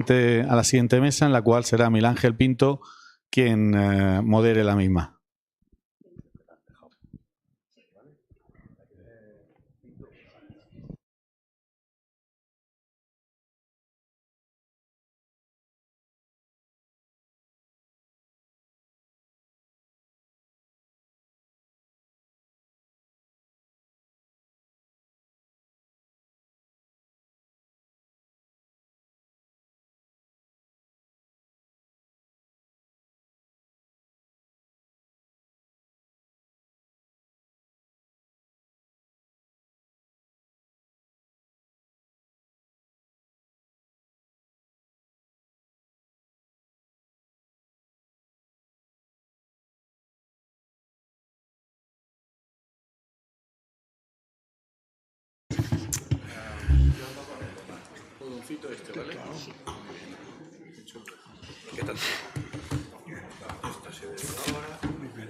a la siguiente mesa, en la cual será Miguel Ángel Pinto quien modere la misma. ¿Vale? ¿Qué tal? Esta se ve ahora. Muy bien.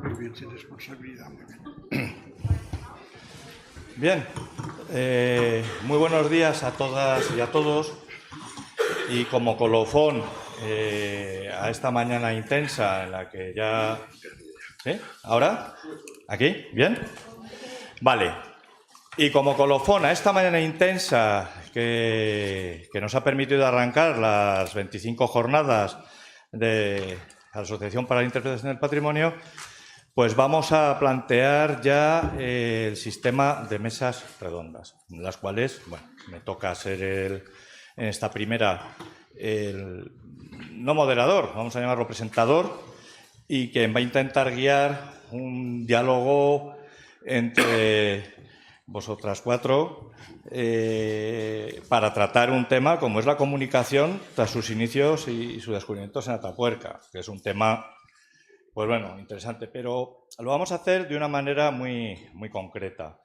Muy bien, sin responsabilidad. Muy bien. Bien, muy buenos días a todas y a todos. Y como colofón a esta mañana intensa en la que ya... ¿Sí? ¿Ahora? ¿Aquí? ¿Bien? Vale. Y como colofón a esta mañana intensa que nos ha permitido arrancar las 25 jornadas de la Asociación para la Interpretación del Patrimonio, pues vamos a plantear ya el sistema de mesas redondas, en las cuales, bueno, me toca ser en esta primera el no moderador, vamos a llamarlo presentador, y quien va a intentar guiar un diálogo entre vosotras cuatro para tratar un tema como es la comunicación tras sus inicios y sus descubrimientos en Atapuerca, que es un tema, pues bueno, interesante, pero lo vamos a hacer de una manera muy concreta.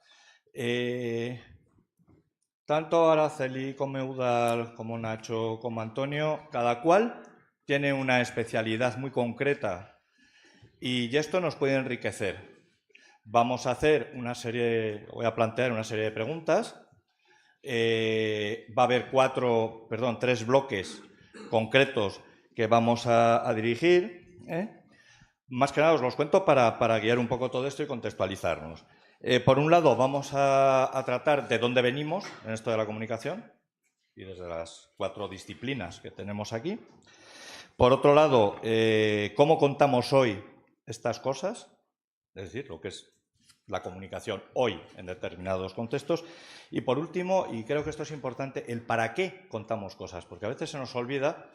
Tanto Araceli como Eudal, como Nacho, como Antonio, cada cual tiene una especialidad muy concreta y esto nos puede enriquecer. Vamos a hacer voy a plantear una serie de preguntas. Va a haber 3 bloques concretos que vamos a dirigir. Más que nada os los cuento para guiar un poco todo esto y contextualizarnos. Por un lado, vamos a tratar de dónde venimos en esto de la comunicación y desde las 4 disciplinas que tenemos aquí. Por otro lado, cómo contamos hoy estas cosas, es decir, lo que es la comunicación hoy en determinados contextos. Y por último, y creo que esto es importante, el para qué contamos cosas, porque a veces se nos olvida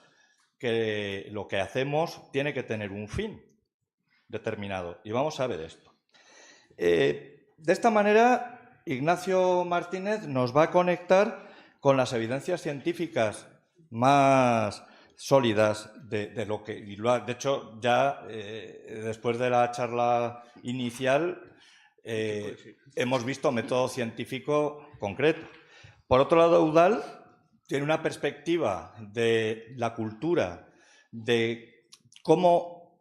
que lo que hacemos tiene que tener un fin determinado. Y vamos a ver esto. De esta manera, Ignacio Martínez nos va a conectar con las evidencias científicas más sólidas de lo que... De hecho, ya después de la charla inicial hemos visto método científico concreto. Por otro lado, Eudal tiene una perspectiva de la cultura, de cómo,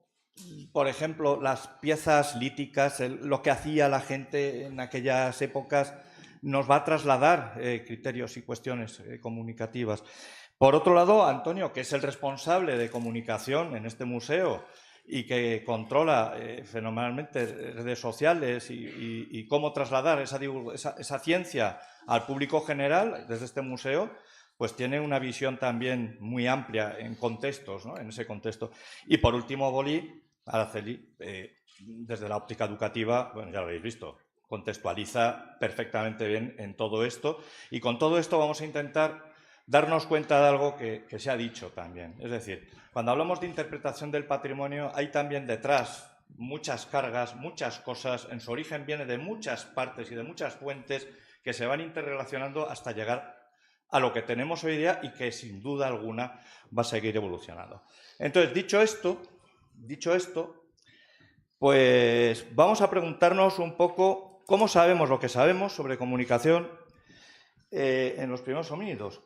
por ejemplo, las piezas líticas, lo que hacía la gente en aquellas épocas, nos va a trasladar criterios y cuestiones comunicativas. Por otro lado, Antonio, que es el responsable de comunicación en este museo y que controla fenomenalmente redes sociales y cómo trasladar esa ciencia al público general desde este museo, pues tiene una visión también muy amplia en contextos, ¿no? En ese contexto. Y por último, Araceli, desde la óptica educativa, bueno, ya lo habéis visto, contextualiza perfectamente bien en todo esto. Y con todo esto vamos a intentar darnos cuenta de algo que se ha dicho también. Es decir, cuando hablamos de interpretación del patrimonio, hay también detrás muchas cargas, muchas cosas. En su origen viene de muchas partes y de muchas fuentes que se van interrelacionando hasta llegar a lo que tenemos hoy día y que sin duda alguna va a seguir evolucionando. Entonces, dicho esto, pues vamos a preguntarnos un poco cómo sabemos lo que sabemos sobre comunicación en los primeros homínidos.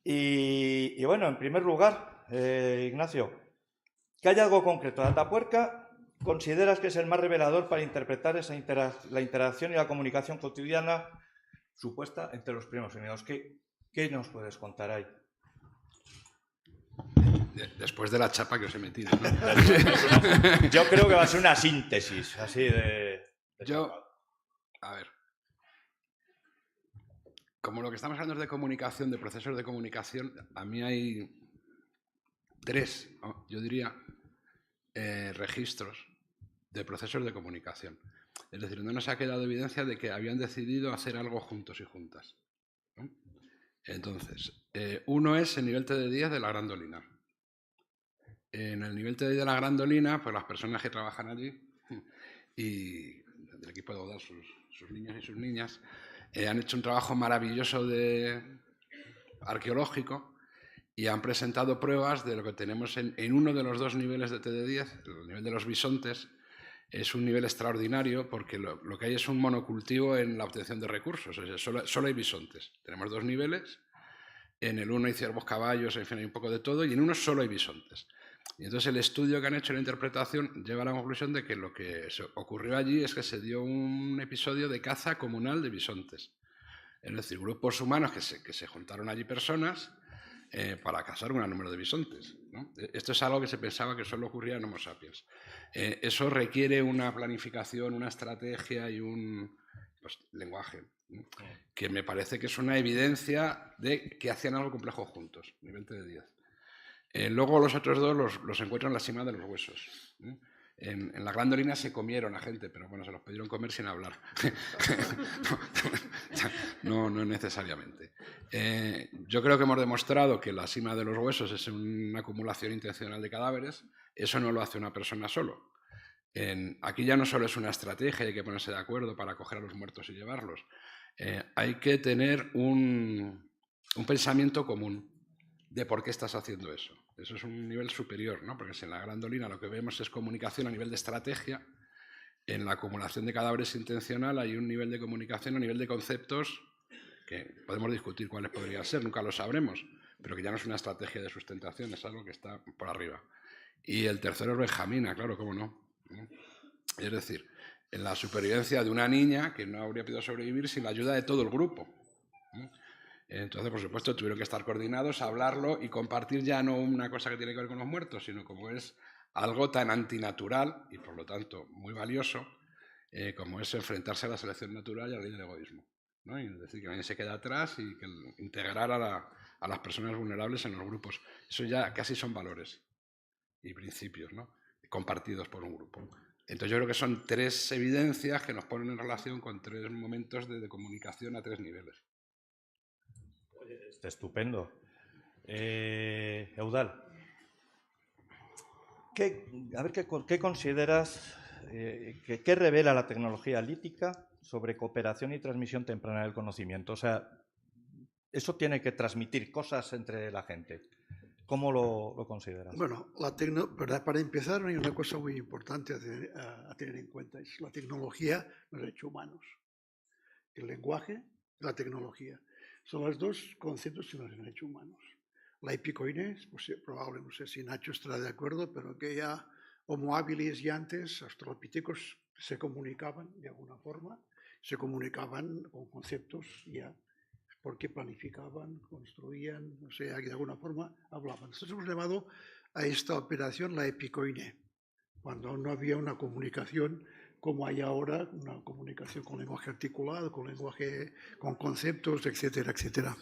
Y bueno, en primer lugar, Ignacio, ¿qué hallazgo concreto de Atapuerca consideras que es el más revelador para interpretar la interacción y la comunicación cotidiana supuesta entre los primos unidos. ¿Qué nos puedes contar ahí? Después de la chapa que os he metido, ¿no? Yo creo que va a ser una síntesis, así de a ver, como lo que estamos hablando es de comunicación, de procesos de comunicación, a mí hay 3, yo diría, registros de procesos de comunicación. Es decir, no nos ha quedado evidencia de que habían decidido hacer algo juntos y juntas, ¿no? Entonces, uno es el nivel TD10 de la Grandolina. En el nivel TD de la Grandolina, pues las personas que trabajan allí y del equipo de Eudal, sus niños y sus niñas, han hecho un trabajo maravilloso arqueológico y han presentado pruebas de lo que tenemos en uno de los 2 niveles de TD10, el nivel de los bisontes. Es un nivel extraordinario porque lo que hay es un monocultivo en la obtención de recursos, o sea, solo hay bisontes. Tenemos 2 niveles, en el uno hay ciervos, caballos, en fin, hay un poco de todo, y en uno solo hay bisontes. Y entonces el estudio que han hecho, la interpretación, lleva a la conclusión de que lo que ocurrió allí es que se dio un episodio de caza comunal de bisontes. Es decir, grupos humanos que se juntaron allí personas para cazar un gran número de bisontes, ¿no? Esto es algo que se pensaba que solo ocurría en Homo sapiens. Eso requiere una planificación, una estrategia y un lenguaje, ¿no? Que me parece que es una evidencia de que hacían algo complejo juntos, nivel de 10. Luego los otros 2 los encuentran en la cima de los huesos, ¿no? En la Grandolina se comieron a gente, pero bueno, se los pudieron comer sin hablar. No necesariamente. Yo creo que hemos demostrado que la cima de los huesos es una acumulación intencional de cadáveres. Eso no lo hace una persona solo. Aquí ya no solo es una estrategia, hay que ponerse de acuerdo para coger a los muertos y llevarlos. Hay que tener un pensamiento común de por qué estás haciendo eso. Eso es un nivel superior, ¿no? Porque si en la Grandolina lo que vemos es comunicación a nivel de estrategia, en la acumulación de cadáveres intencional hay un nivel de comunicación a nivel de conceptos que podemos discutir cuáles podrían ser, nunca lo sabremos, pero que ya no es una estrategia de sustentación, es algo que está por arriba. Y el tercero es Benjamina, claro, cómo no. Es decir, en la supervivencia de una niña que no habría podido sobrevivir sin la ayuda de todo el grupo. Entonces, por supuesto, tuvieron que estar coordinados, hablarlo y compartir ya no una cosa que tiene que ver con los muertos, sino como es algo tan antinatural y, por lo tanto, muy valioso, como es enfrentarse a la selección natural y a la ley del egoísmo, ¿no? Y es decir, que nadie se queda atrás y que integrar a las personas vulnerables en los grupos. Eso ya casi son valores y principios, ¿no? Compartidos por un grupo. Entonces, yo creo que son 3 evidencias que nos ponen en relación con 3 momentos de comunicación a 3 niveles. Estupendo. Eudal, ¿qué consideras, qué revela la tecnología lítica sobre cooperación y transmisión temprana del conocimiento? O sea, eso tiene que transmitir cosas entre la gente. ¿Cómo lo consideras? Bueno, para empezar hay una cosa muy importante a tener en cuenta, es la tecnología nos ha hecho humanos. El lenguaje y la tecnología. Son los 2 conceptos que nos han hecho humanos. La epicoine, pues, probable, no sé si Nacho estará de acuerdo, pero que ya Homo habilis y antes, australopithecus, se comunicaban de alguna forma, se comunicaban con conceptos ya, porque planificaban, construían, o sea, de alguna forma hablaban. Nosotros hemos llamado a esta operación la epicoine, cuando no había una comunicación como hay ahora, una comunicación con lenguaje articulado, con lenguaje, con conceptos, etcétera, etcétera.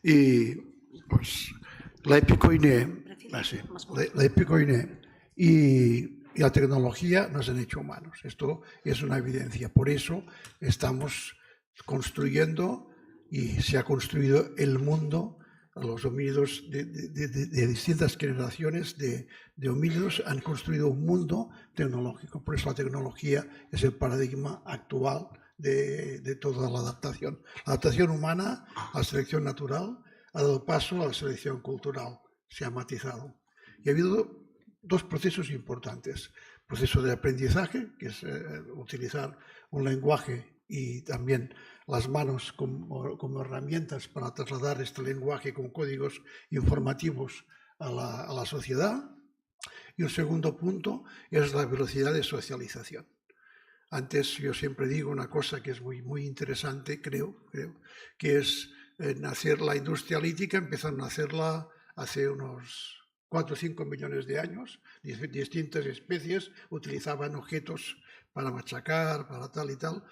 Y pues la epicoine y la tecnología nos han hecho humanos. Esto es una evidencia. Por eso estamos construyendo y se ha construido el mundo. Los homínidos de distintas generaciones de homínidos han construido un mundo tecnológico. Por eso la tecnología es el paradigma actual de toda la adaptación. La adaptación humana a la selección natural ha dado paso a la selección cultural. Se ha matizado. Y ha habido 2 procesos importantes. El proceso de aprendizaje, que es utilizar un lenguaje y también las manos como herramientas para trasladar este lenguaje con códigos informativos a la sociedad. Y un segundo punto es la velocidad de socialización. Antes yo siempre digo una cosa que es muy interesante, creo, que es nacer la industria lítica, empezaron a hacerla hace unos 4 o 5 millones de años. Distintas especies utilizaban objetos para machacar, para tal y tal.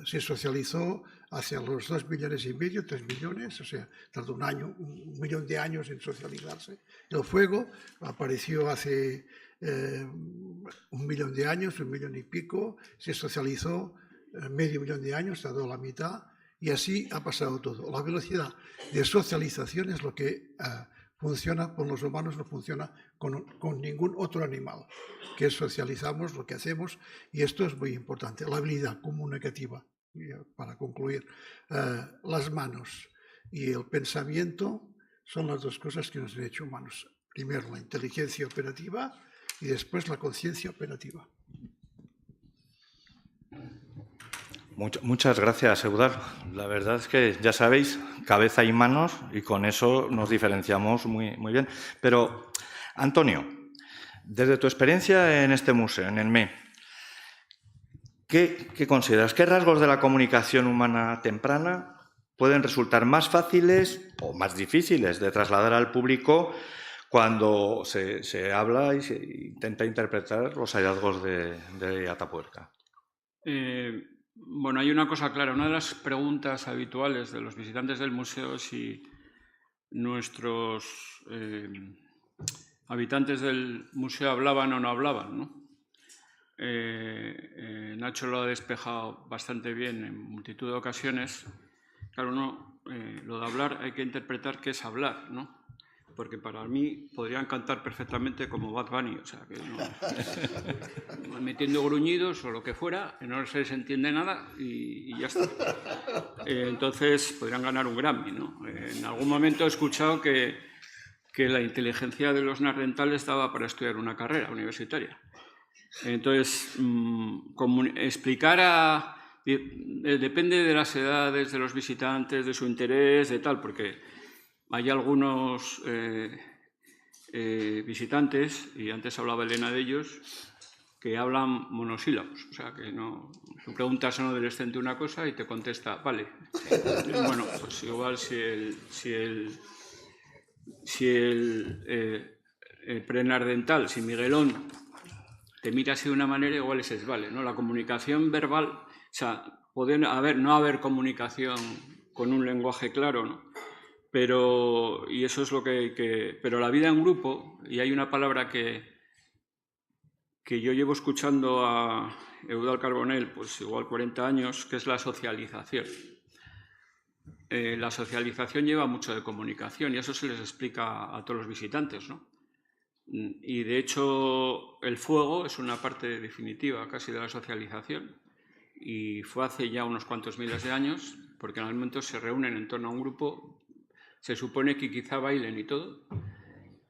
Se socializó hacia los 2 millones y medio, 3 millones, o sea, tardó un millón de años en socializarse. El fuego apareció hace 1 millón de años, 1 millón y pico, se socializó medio millón de años, tardó la mitad, y así ha pasado todo. La velocidad de socialización es lo que funciona con los humanos, no funciona con ningún otro animal, que socializamos lo que hacemos, y esto es muy importante. La habilidad comunicativa, para concluir, las manos y el pensamiento son las 2 cosas que nos han hecho humanos. Primero la inteligencia operativa y después la conciencia operativa. Muchas gracias, Eudald. La verdad es que, ya sabéis, cabeza y manos, y con eso nos diferenciamos muy bien. Pero, Antonio, desde tu experiencia en este museo, en el ME, ¿qué consideras? ¿Qué rasgos de la comunicación humana temprana pueden resultar más fáciles o más difíciles de trasladar al público cuando se habla y se intenta interpretar los hallazgos de Atapuerca? Bueno, hay una cosa clara. Una de las preguntas habituales de los visitantes del museo es si nuestros habitantes del museo hablaban o no hablaban, ¿no? Nacho lo ha despejado bastante bien en multitud de ocasiones. Claro, lo de hablar hay que interpretar qué es hablar, ¿no? Porque para mí podrían cantar perfectamente como Bad Bunny, o sea, que no, metiendo gruñidos o lo que fuera, no se les entiende nada y ya está. Entonces podrían ganar un Grammy, ¿no? En algún momento he escuchado que la inteligencia de los neandertales daba para estudiar una carrera universitaria. Entonces, explicar depende de las edades de los visitantes, de su interés, de tal, porque hay algunos visitantes, y antes hablaba Elena de ellos, que hablan monosílabos, o sea, que no, tú preguntas a un adolescente una cosa y te contesta, vale. Bueno, pues igual si el preneandertal, si Miguelón te mira así de una manera, igual ese es vale, ¿no? La comunicación verbal, o sea, no haber comunicación con un lenguaje claro, ¿no? Y eso es lo pero la vida en grupo, y hay una palabra que yo llevo escuchando a Eudald Carbonell, pues igual 40 años, que es la socialización. La socialización lleva mucho de comunicación y eso se les explica a todos los visitantes, ¿no? Y de hecho el fuego es una parte definitiva casi de la socialización y fue hace ya unos cuantos miles de años, porque en algún momento se reúnen en torno a un grupo, se supone que quizá bailen y todo,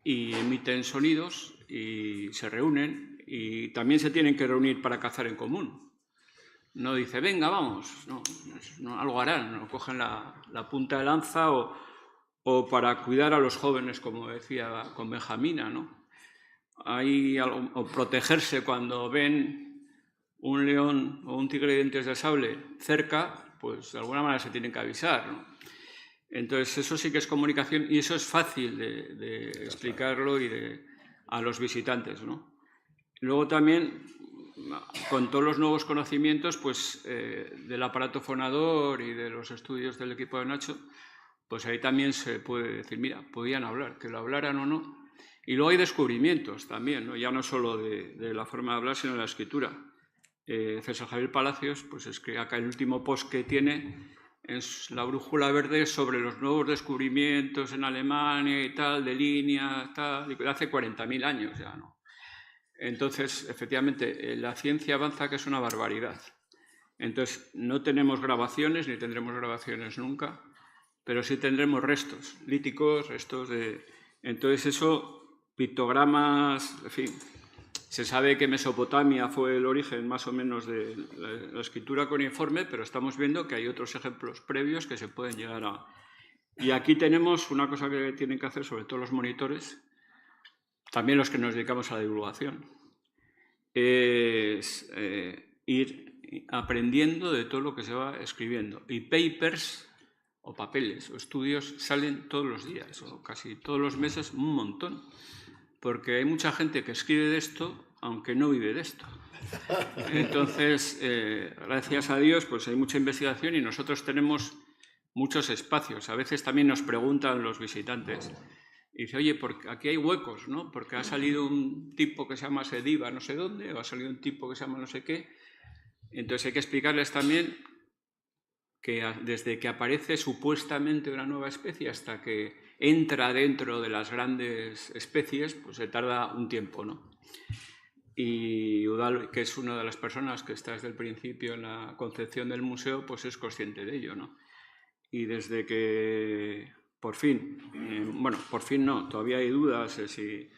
y emiten sonidos y se reúnen y también se tienen que reunir para cazar en común. No dice, venga, vamos, no, algo harán, no cogen la punta de lanza o para cuidar a los jóvenes, como decía con Benjamina, ¿no? O protegerse cuando ven un león o un tigre de dientes de sable cerca, pues de alguna manera se tienen que avisar, ¿no? Entonces eso sí que es comunicación y eso es fácil de explicarlo a los visitantes, ¿no? Luego también, con todos los nuevos conocimientos pues, del aparato fonador y de los estudios del equipo de Nacho, pues ahí también se puede decir, mira, podían hablar, que lo hablaran o no. Y luego hay descubrimientos también, ¿no? Ya no solo de la forma de hablar, sino de la escritura. César Javier Palacios, pues es que acá el último post que tiene es la brújula verde sobre los nuevos descubrimientos en Alemania y tal, de líneas, tal, de hace 40.000 años ya, ¿no? Entonces, efectivamente, la ciencia avanza, que es una barbaridad. Entonces, no tenemos grabaciones, ni tendremos grabaciones nunca, pero sí tendremos restos líticos, restos de... Entonces, eso... Pictogramas, en fin, se sabe que Mesopotamia fue el origen más o menos de la escritura cuneiforme, pero estamos viendo que hay otros ejemplos previos que se pueden llegar a... Y aquí tenemos una cosa que tienen que hacer, sobre todo los monitores, también los que nos dedicamos a la divulgación, es ir aprendiendo de todo lo que se va escribiendo. Y papers o papeles o estudios salen todos los días o casi todos los meses, un montón. Porque hay mucha gente que escribe de esto, aunque no vive de esto. Entonces, gracias a Dios, pues hay mucha investigación y nosotros tenemos muchos espacios. A veces también nos preguntan los visitantes, y dice, oye, porque aquí hay huecos, ¿no? Porque ha salido un tipo que se llama Sediva no sé dónde, o ha salido un tipo que se llama no sé qué. Entonces hay que explicarles también que desde que aparece supuestamente una nueva especie hasta que entra dentro de las grandes especies, pues se tarda un tiempo, ¿no? Y Eudal, que es una de las personas que está desde el principio en la concepción del museo, pues es consciente de ello, ¿no? Y desde que por fin, bueno, por fin no, todavía hay dudas de si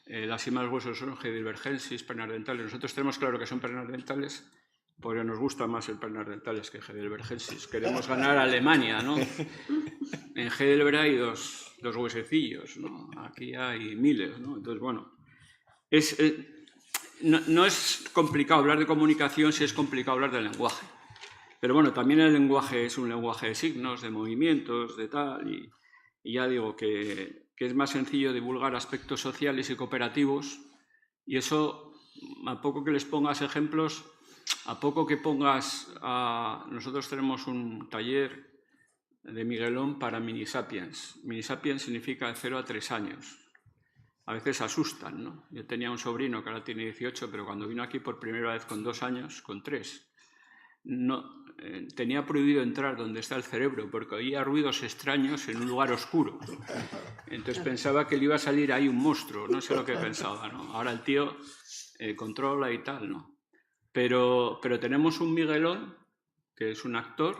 las cimas huesos son Heidelbergensis, pernardentales. Nosotros tenemos claro que son pernardentales, porque nos gusta más el pernardentales que Heidelbergensis. Queremos ganar a Alemania, ¿no? En Heidelberg hay dos huesecillos, ¿no? Aquí hay miles, ¿no? Entonces, bueno, no es complicado hablar de comunicación si es complicado hablar del lenguaje. Pero bueno, también el lenguaje es un lenguaje de signos, de movimientos, de tal, y ya digo que es más sencillo divulgar aspectos sociales y cooperativos, y eso, a poco que les pongas ejemplos, a poco que pongas... nosotros tenemos un taller de Miguelón para Minisapiens. Minisapiens significa de 0 a 3 años. A veces asustan, ¿no? Yo tenía un sobrino que ahora tiene 18, pero cuando vino aquí por primera vez con 2 años, con 3, no, tenía prohibido entrar donde está el cerebro porque oía ruidos extraños en un lugar oscuro. Entonces pensaba que le iba a salir ahí un monstruo, no sé lo que pensaba, ¿no? Ahora el tío controla y tal, ¿no? Pero tenemos un Miguelón, que es un actor,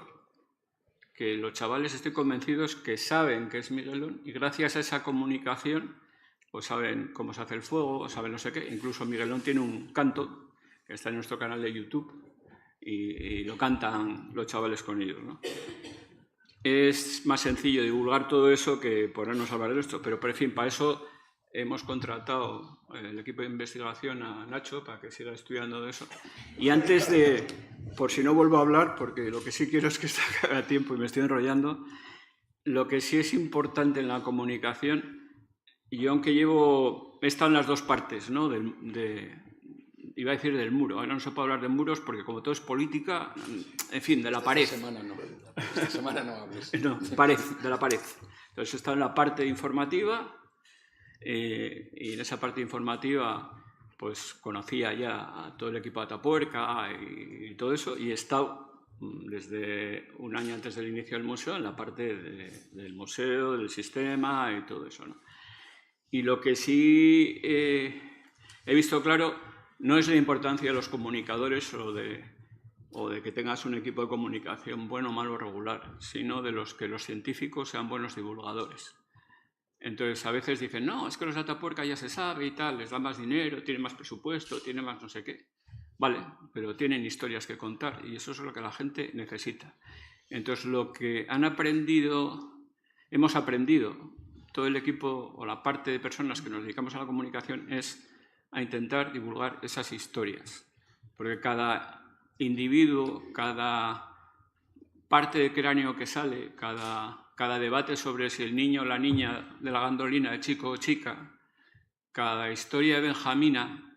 que los chavales estoy convencidos que saben que es Miguelón y gracias a esa comunicación pues saben cómo se hace el fuego, saben no sé qué. Incluso Miguelón tiene un canto que está en nuestro canal de YouTube y lo cantan los chavales con ellos, ¿no? Es más sencillo divulgar todo eso que ponernos a hablar de esto, pero en fin, para eso hemos contratado el equipo de investigación a Nacho para que siga estudiando de eso. Y antes de, por si no vuelvo a hablar, porque lo que sí quiero es que se acabe a tiempo y me estoy enrollando, lo que sí es importante en la comunicación, yo aunque he estado en las dos partes, ¿no? Iba a decir del muro, ahora no se puede hablar de muros porque como todo es política, en fin, de la pared. Esta semana no hables. No, pared, de la pared. Entonces he estado en la parte informativa y en esa parte informativa pues conocía ya a todo el equipo de Atapuerca y todo eso y he estado desde un año antes del inicio del museo en la parte del museo, del sistema y todo eso, ¿no? Y lo que sí he visto claro no es la importancia de los comunicadores o de que tengas un equipo de comunicación bueno, malo o regular, sino de los que los científicos sean buenos divulgadores. Entonces, a veces dicen, no, es que los de Atapuerca ya se sabe y tal, les dan más dinero, tienen más presupuesto, tienen más no sé qué. Vale, pero tienen historias que contar y eso es lo que la gente necesita. Entonces, lo que hemos aprendido, todo el equipo o la parte de personas que nos dedicamos a la comunicación es a intentar divulgar esas historias. Porque cada individuo, cada parte de cráneo que sale, cada debate sobre si el niño o la niña de la gandolina es chico o chica, cada historia de Benjamina,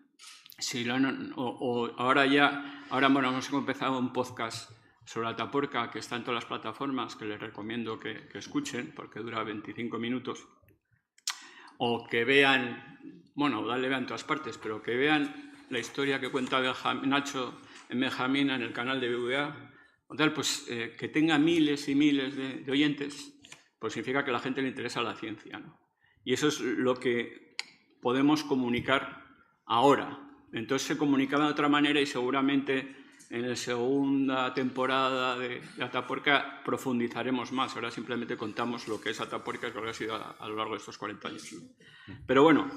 ahora bueno, hemos empezado un podcast sobre Atapuerca que está en todas las plataformas, que les recomiendo que escuchen porque dura 25 minutos, o que vean, bueno, vean todas partes, pero que vean la historia que cuenta Nacho en Benjamina en el canal de BVA, o tal, pues que tenga miles y miles de oyentes, pues significa que a la gente le interesa la ciencia, ¿no? Y eso es lo que podemos comunicar ahora. Entonces se comunicaba de otra manera y seguramente en la segunda temporada de Atapuerca profundizaremos más. Ahora simplemente contamos lo que es Atapuerca, que lo que ha sido a lo largo de estos 40 años, ¿no? Pero bueno,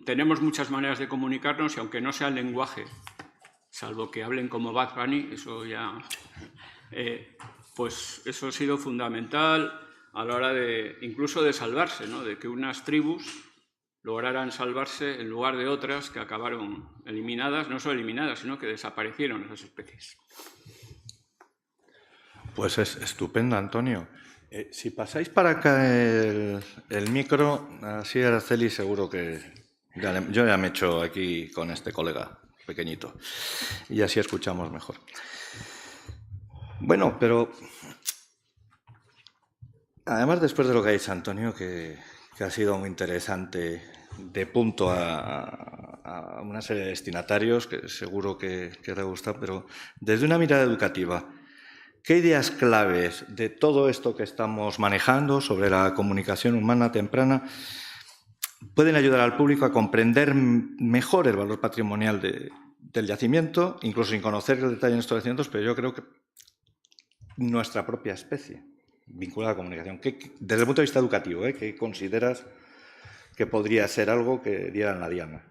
tenemos muchas maneras de comunicarnos y aunque no sea el lenguaje, salvo que hablen como Bad Bunny, eso ya... pues eso ha sido fundamental a la hora de incluso de salvarse, ¿no? De que unas tribus lograran salvarse en lugar de otras que acabaron eliminadas, no solo eliminadas, sino que desaparecieron esas especies. Pues es estupendo, Antonio. Si pasáis para acá el micro, así Araceli seguro que... yo ya me echo aquí con este colega pequeñito y así escuchamos mejor. Bueno, pero además después de lo que ha dicho Antonio, que ha sido muy interesante, de punto a una serie de destinatarios que seguro que te gusta, pero desde una mirada educativa, ¿qué ideas claves de todo esto que estamos manejando sobre la comunicación humana temprana pueden ayudar al público a comprender mejor el valor patrimonial del yacimiento, incluso sin conocer el detalle de estos yacimientos, pero yo creo que nuestra propia especie vinculada a la comunicación? Desde el punto de vista educativo, ¿qué consideras que podría ser algo que diera la diana?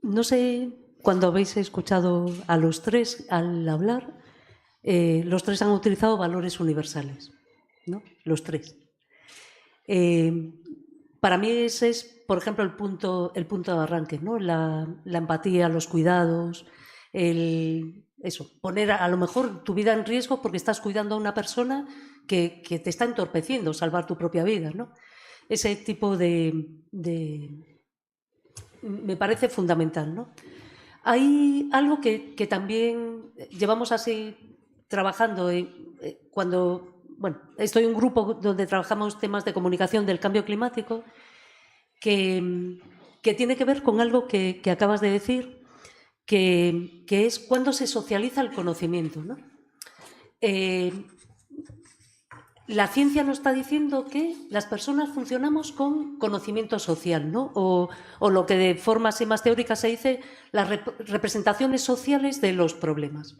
No sé, cuando habéis escuchado a los tres al hablar, los tres han utilizado valores universales, ¿no? Los tres. Para mí ese es, por ejemplo, el punto de arranque, ¿no? La empatía, los cuidados, eso, poner a lo mejor tu vida en riesgo porque estás cuidando a una persona que te está entorpeciendo, salvar tu propia vida, ¿no? Ese tipo me parece fundamental, ¿no? Hay algo que también llevamos así trabajando cuando, bueno, estoy en un grupo donde trabajamos temas de comunicación del cambio climático que tiene que ver con algo que acabas de decir, que es cuando se socializa el conocimiento, ¿no? La ciencia nos está diciendo que las personas funcionamos con conocimiento social, ¿no? O lo que de forma así más teórica se dice, las representaciones sociales de los problemas.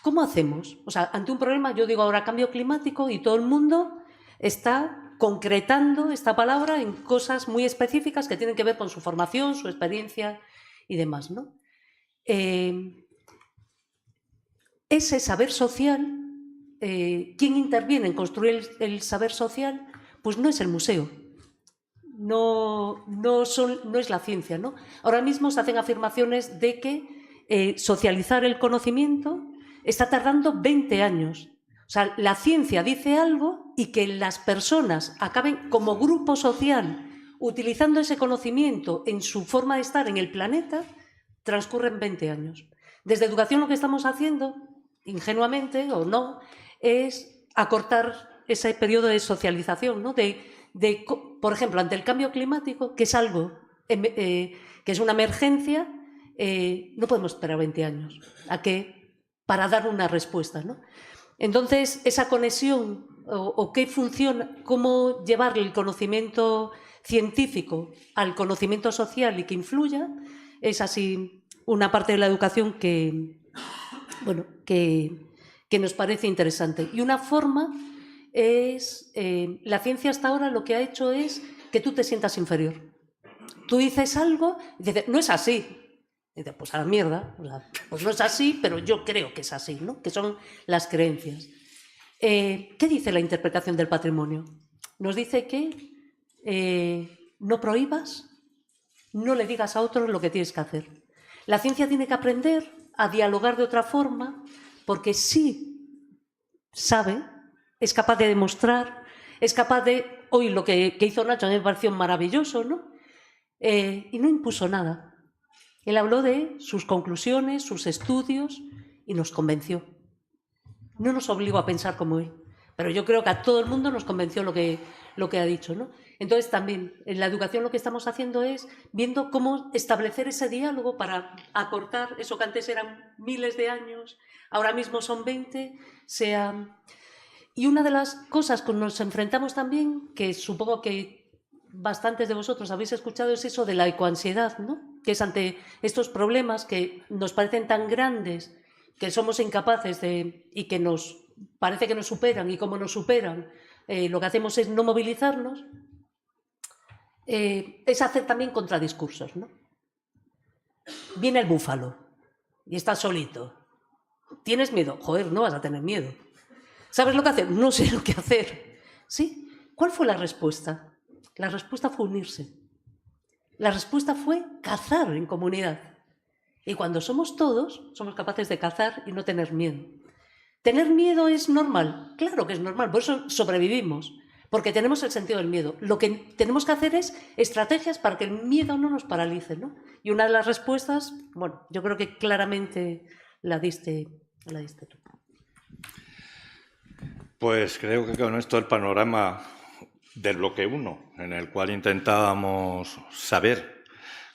¿Cómo hacemos? O sea, ante un problema, yo digo ahora cambio climático y todo el mundo está concretando esta palabra en cosas muy específicas que tienen que ver con su formación, su experiencia y demás, ¿no? Ese saber social, ¿quién interviene en construir el saber social? Pues no es el museo, no es la ciencia, ¿no? Ahora mismo se hacen afirmaciones de que socializar el conocimiento está tardando 20 años. O sea, la ciencia dice algo y que las personas acaben como grupo social utilizando ese conocimiento en su forma de estar en el planeta, transcurren 20 años. Desde educación lo que estamos haciendo, ingenuamente o no, es acortar ese periodo de socialización, ¿no? Por ejemplo, ante el cambio climático, que es algo, que es una emergencia, no podemos esperar 20 años para dar una respuesta, ¿no? Entonces, esa conexión o qué funciona, cómo llevar el conocimiento científico al conocimiento social y que influya, es así una parte de la educación que nos parece interesante. Y una forma es, la ciencia hasta ahora lo que ha hecho es que tú te sientas inferior. Tú dices algo y dices, no es así. Y dices, pues a la mierda, pues no es así, pero yo creo que es así, ¿no? Que son las creencias. ¿Qué dice la interpretación del patrimonio? Nos dice que no prohíbas, no le digas a otros lo que tienes que hacer. La ciencia tiene que aprender a dialogar de otra forma porque sí sabe, es capaz de demostrar, es capaz de... Hoy lo que hizo Nacho me pareció maravilloso, ¿no? Y no impuso nada. Él habló de sus conclusiones, sus estudios y nos convenció. No nos obligó a pensar como él, pero yo creo que a todo el mundo nos convenció lo que ha dicho, ¿no? Entonces también en la educación lo que estamos haciendo es viendo cómo establecer ese diálogo para acortar eso que antes eran miles de años, ahora mismo son 20, Y una de las cosas que nos enfrentamos también, que supongo que bastantes de vosotros habéis escuchado, es eso de la ecoansiedad, ¿no? Que es ante estos problemas que nos parecen tan grandes que somos incapaces y que nos parece que nos superan, y como nos superan, lo que hacemos es no movilizarnos, es hacer también contradiscursos, ¿no? Viene el búfalo y estás solito. ¿Tienes miedo? Joder, no vas a tener miedo. ¿Sabes lo que hacer? No sé lo que hacer. ¿Sí? ¿Cuál fue la respuesta? La respuesta fue unirse. La respuesta fue cazar en comunidad. Y cuando somos todos, somos capaces de cazar y no tener miedo. ¿Tener miedo es normal? Claro que es normal, por eso sobrevivimos, porque tenemos el sentido del miedo. Lo que tenemos que hacer es estrategias para que el miedo no nos paralice, ¿no? Y una de las respuestas, bueno, yo creo que claramente la diste tú. Pues creo que con esto el panorama del bloque 1, en el cual intentábamos saber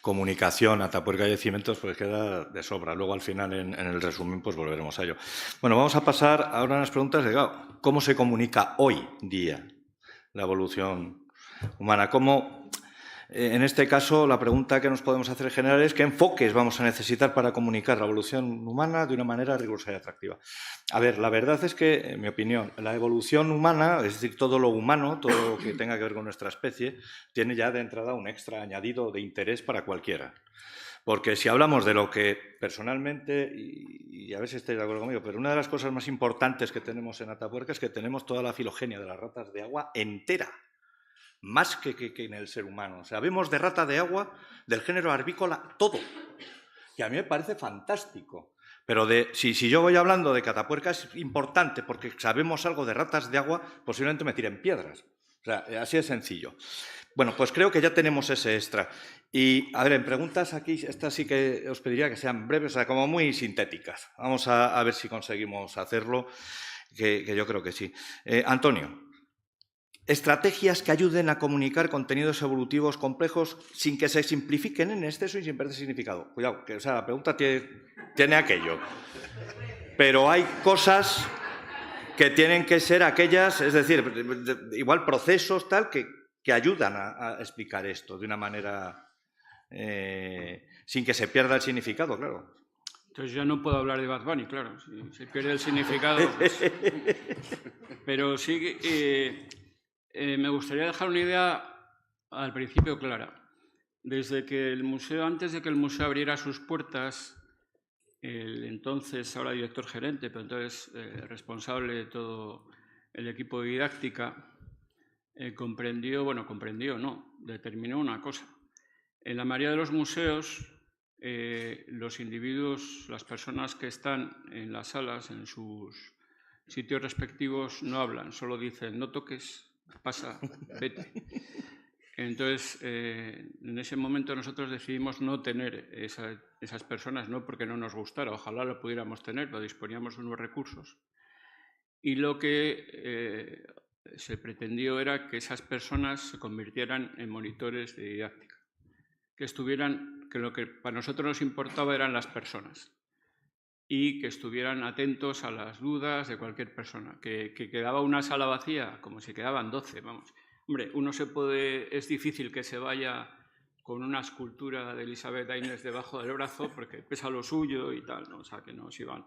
comunicación, Atapuerca y Cimentos, pues queda de sobra. Luego, al final, en el resumen, pues volveremos a ello. Bueno, vamos a pasar ahora a las preguntas de cómo se comunica hoy día la evolución humana. ¿Cómo, en este caso, la pregunta que nos podemos hacer en general es qué enfoques vamos a necesitar para comunicar la evolución humana de una manera rigurosa y atractiva? A ver, la verdad es que, en mi opinión, la evolución humana, es decir, todo lo humano, todo lo que tenga que ver con nuestra especie, tiene ya de entrada un extra añadido de interés para cualquiera. Porque si hablamos de lo que personalmente, y a ver si estáis de acuerdo conmigo, pero una de las cosas más importantes que tenemos en Atapuerca es que tenemos toda la filogenia de las ratas de agua entera, más que en el ser humano. Sabemos de rata de agua, del género arbícola, todo. Y a mí me parece fantástico. Pero si yo voy hablando de que Atapuerca es importante porque sabemos algo de ratas de agua, posiblemente me tiren piedras. O sea, así es sencillo. Bueno, pues creo que ya tenemos ese extra. Y, a ver, en preguntas aquí, estas sí que os pediría que sean breves, o sea, como muy sintéticas. Vamos a ver si conseguimos hacerlo, que yo creo que sí. Antonio. Estrategias que ayuden a comunicar contenidos evolutivos complejos sin que se simplifiquen en exceso y sin perder significado. Cuidado, que la pregunta tiene aquello. Pero hay cosas que tienen que ser aquellas, es decir, igual procesos tal que ayudan a explicar esto de una manera sin que se pierda el significado, claro. Entonces ya no puedo hablar de Bad Bunny, claro. Si se pierde el significado. Pues... Pero sí que... me gustaría dejar una idea al principio clara. Desde que el museo, antes de que el museo abriera sus puertas, el entonces, ahora director gerente, pero entonces responsable de todo el equipo de didáctica, determinó una cosa. En la mayoría de los museos, los individuos, las personas que están en las salas, en sus sitios respectivos, no hablan, solo dicen, no toques, pasa, vete. Entonces, en ese momento nosotros decidimos no tener esas personas, no porque no nos gustara, ojalá lo pudiéramos tener, pero disponíamos de unos recursos. Y lo que se pretendió era que esas personas se convirtieran en monitores de didáctica, que lo que para nosotros nos importaba eran las personas y que estuvieran atentos a las dudas de cualquier persona. Que quedaba una sala vacía, como si quedaban 12, vamos. Hombre, es difícil que se vaya con una escultura de Elizabeth Aines debajo del brazo porque pesa lo suyo y tal, ¿no? O sea, que nos iban.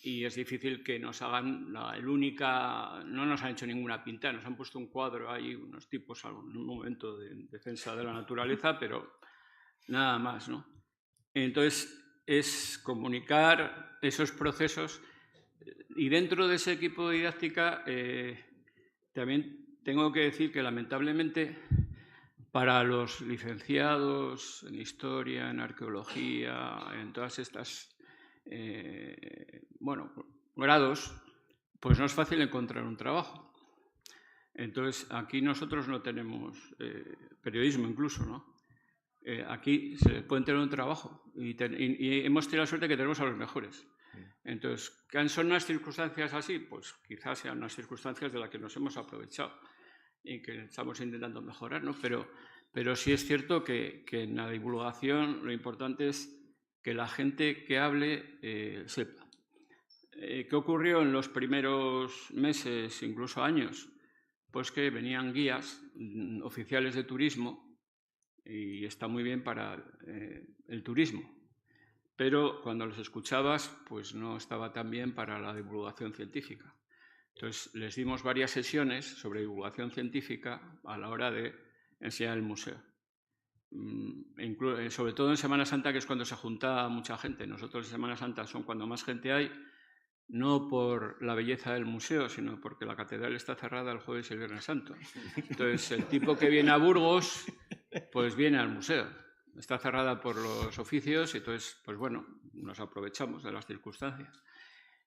Y es difícil que nos hagan no nos han hecho ninguna pinta, nos han puesto un cuadro ahí, unos tipos en un momento de defensa de la naturaleza, pero nada más, ¿no? Entonces, es comunicar esos procesos y dentro de ese equipo de didáctica también tengo que decir que lamentablemente para los licenciados en historia, en arqueología, en todas estas grados, pues no es fácil encontrar un trabajo. Entonces aquí nosotros no tenemos periodismo incluso, ¿no? Aquí se pueden tener un trabajo y hemos tenido la suerte que tenemos a los mejores. Entonces, ¿son unas circunstancias así? Pues quizás sean unas circunstancias de las que nos hemos aprovechado y que estamos intentando mejorar, ¿no? Pero sí es cierto que en la divulgación lo importante es que la gente que hable sepa. ¿Qué ocurrió en los primeros meses, incluso años? Pues que venían guías oficiales de turismo y está muy bien para el turismo, pero cuando los escuchabas pues no estaba tan bien para la divulgación científica. Entonces les dimos varias sesiones sobre divulgación científica a la hora de enseñar el museo. Sobre todo en Semana Santa, que es cuando se junta mucha gente. Nosotros en Semana Santa son cuando más gente hay, no por la belleza del museo, sino porque la catedral está cerrada el jueves y el viernes santo. Entonces, el tipo que viene a Burgos, pues viene al museo. Está cerrada por los oficios y entonces, pues bueno, nos aprovechamos de las circunstancias.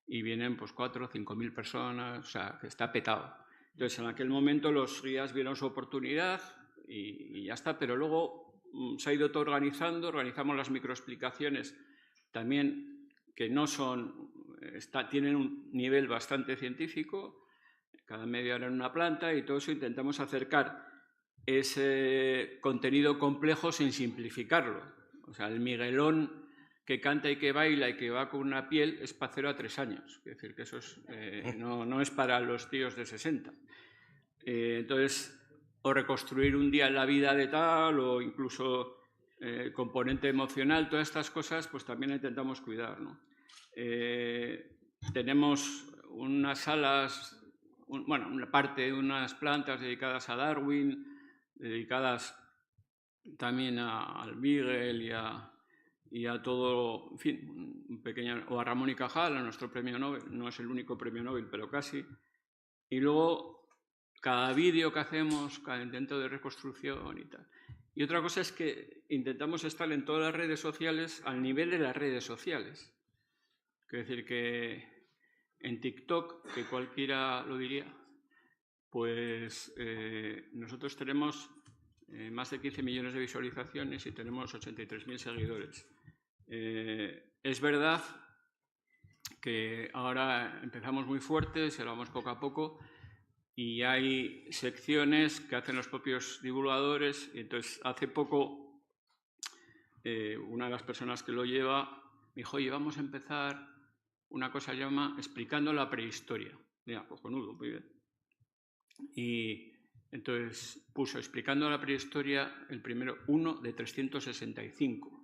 Y vienen pues 4 o 5.000 personas, o sea, que está petado. Entonces, en aquel momento los guías vieron su oportunidad y ya está, pero luego se ha ido todo organizando, organizamos las microexplicaciones también que no son, tienen un nivel bastante científico, cada media hora en una planta y todo eso intentamos acercar ese contenido complejo sin simplificarlo. O sea, el Miguelón que canta y que baila y que va con una piel es para 0 a 3 años. Es decir, que eso es, no es para los tíos de 60. Entonces, o reconstruir un día en la vida de tal, o incluso componente emocional, todas estas cosas, pues también intentamos cuidar, ¿no? Tenemos unas salas, bueno, una parte de unas plantas dedicadas a Darwin, dedicadas también al Beagle y a todo, en fin, un pequeño, o a Ramón y Cajal, a nuestro premio Nobel, no es el único premio Nobel, pero casi. Y luego, cada vídeo que hacemos, cada intento de reconstrucción y tal. Y otra cosa es que intentamos estar en todas las redes sociales al nivel de las redes sociales. Es decir, que en TikTok, que cualquiera lo diría, pues nosotros tenemos más de 15 millones de visualizaciones y tenemos 83.000 seguidores. Es verdad que ahora empezamos muy fuertes, y vamos poco a poco, y hay secciones que hacen los propios divulgadores. Y entonces, hace poco, una de las personas que lo lleva me dijo, oye, vamos a empezar una cosa que llama Explicando la prehistoria. Mira, cojonudo, muy bien. Y entonces puso Explicando la prehistoria, el primero, 1 de 365.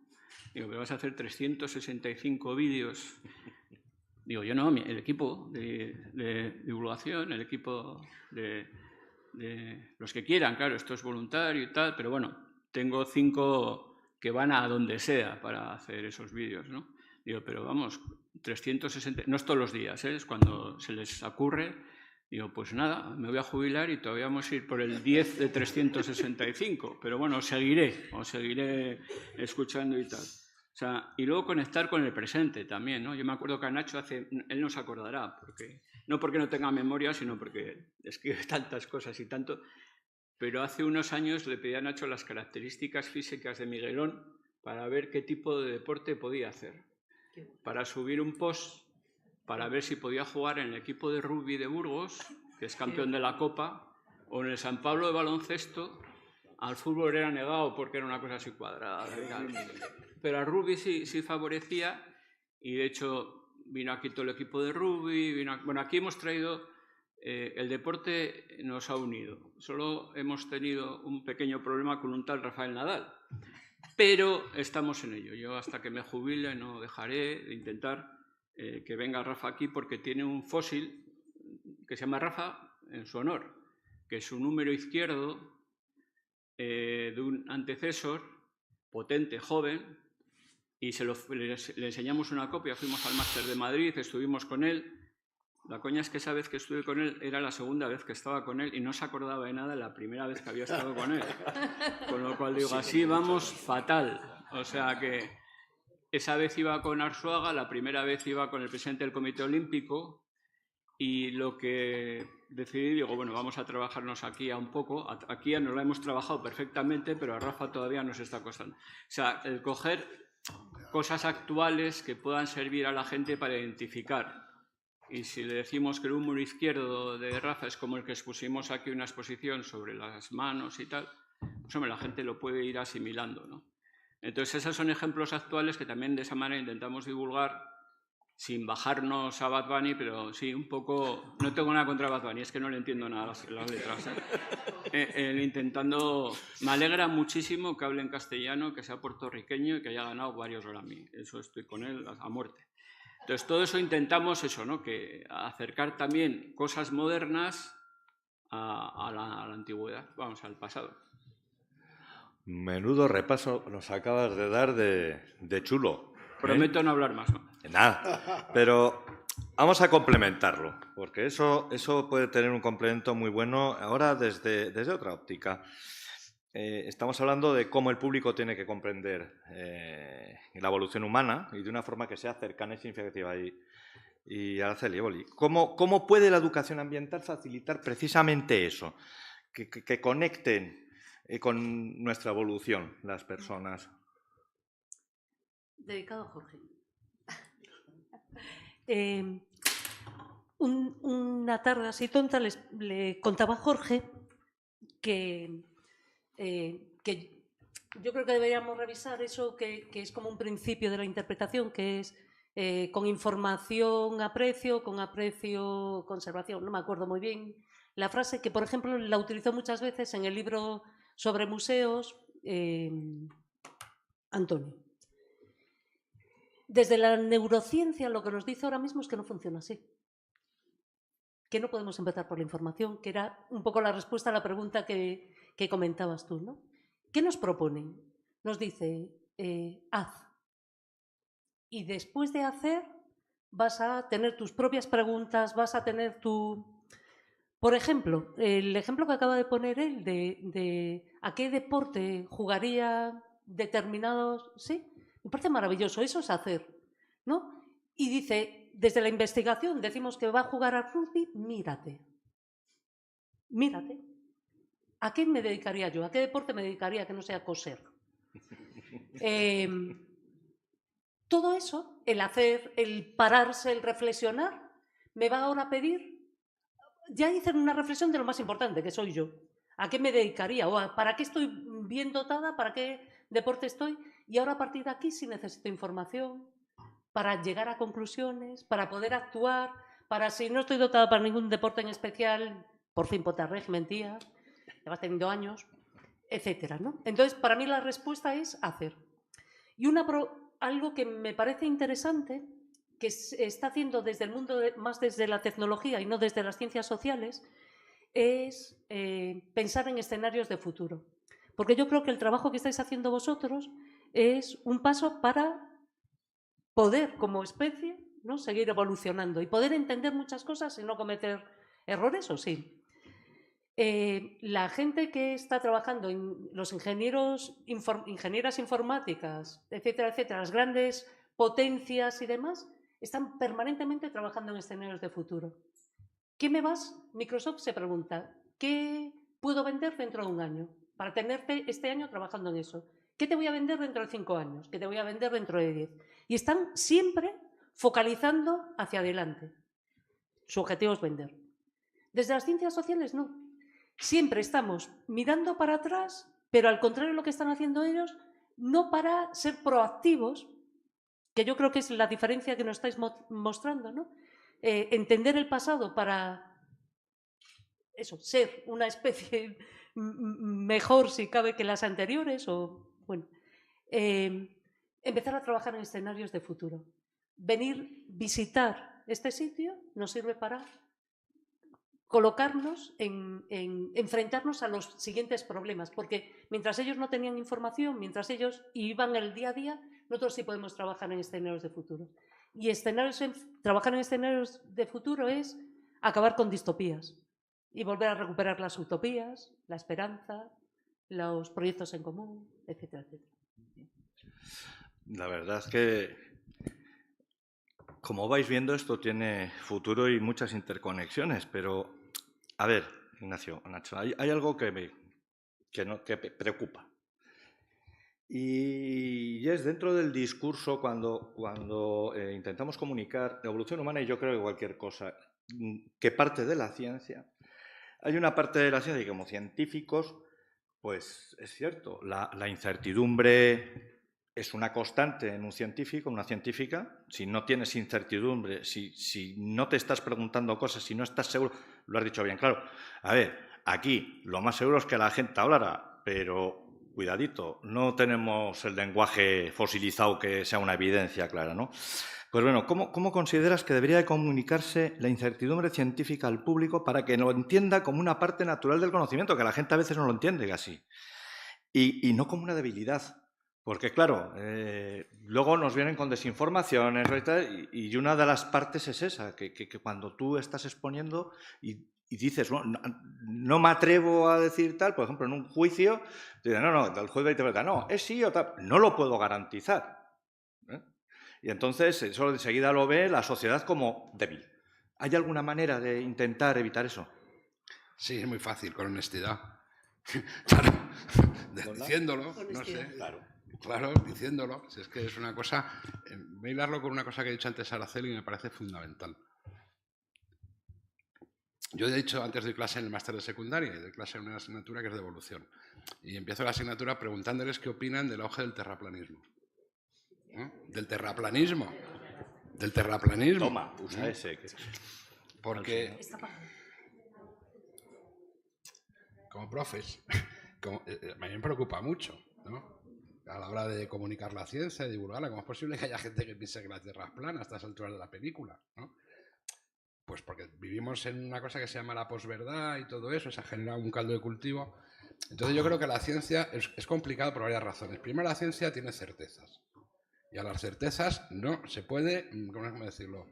Digo, ¿pero vas a hacer 365 vídeos? Digo, yo no, el equipo de divulgación, el equipo de los que quieran, claro, esto es voluntario y tal, pero bueno, tengo 5 que van a donde sea para hacer esos vídeos, ¿no? Digo, pero vamos, 360, no es todos los días, es cuando se les ocurre. Digo, pues nada, me voy a jubilar y todavía vamos a ir por el 10 de 365, pero bueno, os seguiré escuchando y tal. O sea, y luego conectar con el presente también, ¿no? Yo me acuerdo que a Nacho él no se acordará, no porque no tenga memoria, sino porque escribe tantas cosas y tanto, pero hace unos años le pedí a Nacho las características físicas de Miguelón para ver qué tipo de deporte podía hacer, para subir un post, para ver si podía jugar en el equipo de rugby de Burgos, que es campeón de la Copa, o en el San Pablo de baloncesto. Al fútbol era negado porque era una cosa así cuadrada. Pero al rugby sí favorecía, y de hecho vino aquí todo el equipo de rugby. Bueno, aquí hemos traído, el deporte nos ha unido. Solo hemos tenido un pequeño problema con un tal Rafael Nadal, pero estamos en ello. Yo hasta que me jubile no dejaré de intentar que venga Rafa aquí, porque tiene un fósil que se llama Rafa en su honor, que es un número izquierdo de un antecesor potente, joven, y le enseñamos una copia. Fuimos al Máster de Madrid, estuvimos con él. La coña es que esa vez que estuve con él era la segunda vez que estaba con él y no se acordaba de nada la primera vez que había estado con él. Con lo cual digo, así vamos fatal. O sea que esa vez iba con Arzuaga, la primera vez iba con el presidente del Comité Olímpico, y lo que decidí, digo, bueno, vamos a trabajarnos aquí a un poco. Aquí ya nos lo hemos trabajado perfectamente, pero a Rafa todavía nos está costando. O sea, el coger cosas actuales que puedan servir a la gente para identificar. Y si le decimos que el húmero izquierdo de Rafa es como el que expusimos aquí, una exposición sobre las manos y tal, pues hombre, la gente lo puede ir asimilando, ¿no? Entonces, esos son ejemplos actuales que también de esa manera intentamos divulgar, sin bajarnos a Bad Bunny, pero sí, un poco... No tengo nada contra Bad Bunny, es que no le entiendo nada las letras. Intentando... Me alegra muchísimo que hable en castellano, que sea puertorriqueño y que haya ganado varios Grammy. Eso estoy con él a muerte. Entonces, todo eso intentamos, eso, ¿no? Que acercar también cosas modernas a la antigüedad, vamos, al pasado. Menudo repaso nos acabas de dar de chulo. Prometo no hablar más, ¿no? Nada, pero Vamos a complementarlo, porque eso puede tener un complemento muy bueno ahora desde otra óptica. Estamos hablando de cómo el público tiene que comprender la evolución humana y de una forma que sea cercana y significativa. Y Araceli Éboli, ¿cómo puede la educación ambiental facilitar precisamente eso? Que conecten con nuestra evolución las personas. Dedicado a Jorge. Una tarde así tonta le contaba a Jorge que yo creo que deberíamos revisar eso que es como un principio de la interpretación, que es con información aprecio, con aprecio conservación. No me acuerdo muy bien la frase, que por ejemplo la utilizó muchas veces en el libro sobre museos Antonio. Desde la neurociencia lo que nos dice ahora mismo es que no funciona así. Que no podemos empezar por la información, que era un poco la respuesta a la pregunta que comentabas tú, ¿no? ¿Qué nos proponen? Nos dice, haz. Y después de hacer vas a tener tus propias preguntas, vas a tener tu... Por ejemplo, el ejemplo que acaba de poner él de a qué deporte jugaría determinados... Sí, me parece maravilloso, eso es hacer, ¿no? Y dice, desde la investigación decimos que va a jugar al rugby, mírate. Mírate. ¿A qué me dedicaría yo? ¿A qué deporte me dedicaría que no sea coser? Todo eso, el hacer, el pararse, el reflexionar, me va ahora a pedir... Ya hice una reflexión de lo más importante, que soy yo. ¿A qué me dedicaría? ¿O para qué estoy bien dotada? ¿Para qué deporte estoy? Y ahora a partir de aquí sí necesito información para llegar a conclusiones, para poder actuar, para si no estoy dotada para ningún deporte en especial, por fin potarreg, mentía, llevas teniendo años, etcétera, ¿no? Entonces, para mí la respuesta es hacer. Y algo que me parece interesante, que se está haciendo desde el mundo, más desde la tecnología y no desde las ciencias sociales, es pensar en escenarios de futuro. Porque yo creo que el trabajo que estáis haciendo vosotros es un paso para poder, como especie, ¿no?, seguir evolucionando y poder entender muchas cosas y no cometer errores, ¿o sí? La gente que está trabajando, los ingenieros, ingenieras informáticas, etcétera, etcétera, las grandes potencias y demás, están permanentemente trabajando en escenarios de futuro. ¿Qué me vas? Microsoft se pregunta, ¿qué puedo vender dentro de un año? Para tenerte este año trabajando en eso. ¿Qué te voy a vender dentro de 5 años? ¿Qué te voy a vender dentro de 10? Y están siempre focalizando hacia adelante. Su objetivo es vender. Desde las ciencias sociales, no. Siempre estamos mirando para atrás, pero al contrario de lo que están haciendo ellos, no para ser proactivos, que yo creo que es la diferencia que nos estáis mostrando, ¿no? Entender el pasado para eso, ser una especie mejor, si cabe, que las anteriores, o bueno, empezar a trabajar en escenarios de futuro. Venir, visitar este sitio nos sirve para colocarnos, enfrentarnos a los siguientes problemas, porque mientras ellos no tenían información, mientras ellos iban el día a día, nosotros sí podemos trabajar en escenarios de futuro. Y trabajar en escenarios de futuro es acabar con distopías y volver a recuperar las utopías, la esperanza, los proyectos en común, etcétera, etcétera. La verdad es que, como vais viendo, esto tiene futuro y muchas interconexiones, pero, a ver, Ignacio, Nacho, hay algo que me preocupa. Y es dentro del discurso cuando intentamos comunicar la evolución humana, y yo creo que cualquier cosa que parte de la ciencia, hay una parte de la ciencia que como científicos, pues es cierto, la incertidumbre es una constante en un científico, una científica. Si no tienes incertidumbre, si no te estás preguntando cosas, si no estás seguro, lo has dicho bien, claro. A ver, aquí lo más seguro es que la gente hablara, pero cuidadito, no tenemos el lenguaje fosilizado que sea una evidencia clara, ¿no? Pues bueno, ¿cómo consideras que debería de comunicarse la incertidumbre científica al público para que lo entienda como una parte natural del conocimiento, que la gente a veces no lo entiende casi, y no como una debilidad? Porque, claro, luego nos vienen con desinformaciones y una de las partes es esa, que cuando tú estás exponiendo y dices, no me atrevo a decir tal, por ejemplo, en un juicio, te dicen, no, el juez va y te dice, no, es sí o tal, no lo puedo garantizar. Y entonces eso enseguida lo ve la sociedad como débil. ¿Hay alguna manera de intentar evitar eso? Sí, es muy fácil, con honestidad. Claro, diciéndolo, no sé. Claro, diciéndolo. Si es que es una cosa... Voy a hilarlo con una cosa que he dicho antes Araceli y me parece fundamental. Yo he dicho antes de clase en el máster de secundaria y de clase en una asignatura que es de evolución. Y empiezo la asignatura preguntándoles qué opinan del auge del terraplanismo. ¿No? Del terraplanismo. Del terraplanismo. Toma, usa ese. Porque... Como profes, a mí me preocupa mucho, ¿no? A la hora de comunicar la ciencia, de divulgarla, ¿cómo es posible que haya gente que piense que la Tierra es plana a estas alturas de la película, ¿no? Pues porque vivimos en una cosa que se llama la posverdad y todo eso, se ha generado un caldo de cultivo. Entonces yo creo que la ciencia es complicado por varias razones. Primero, la ciencia tiene certezas. Y a las certezas no se puede, ¿cómo decirlo?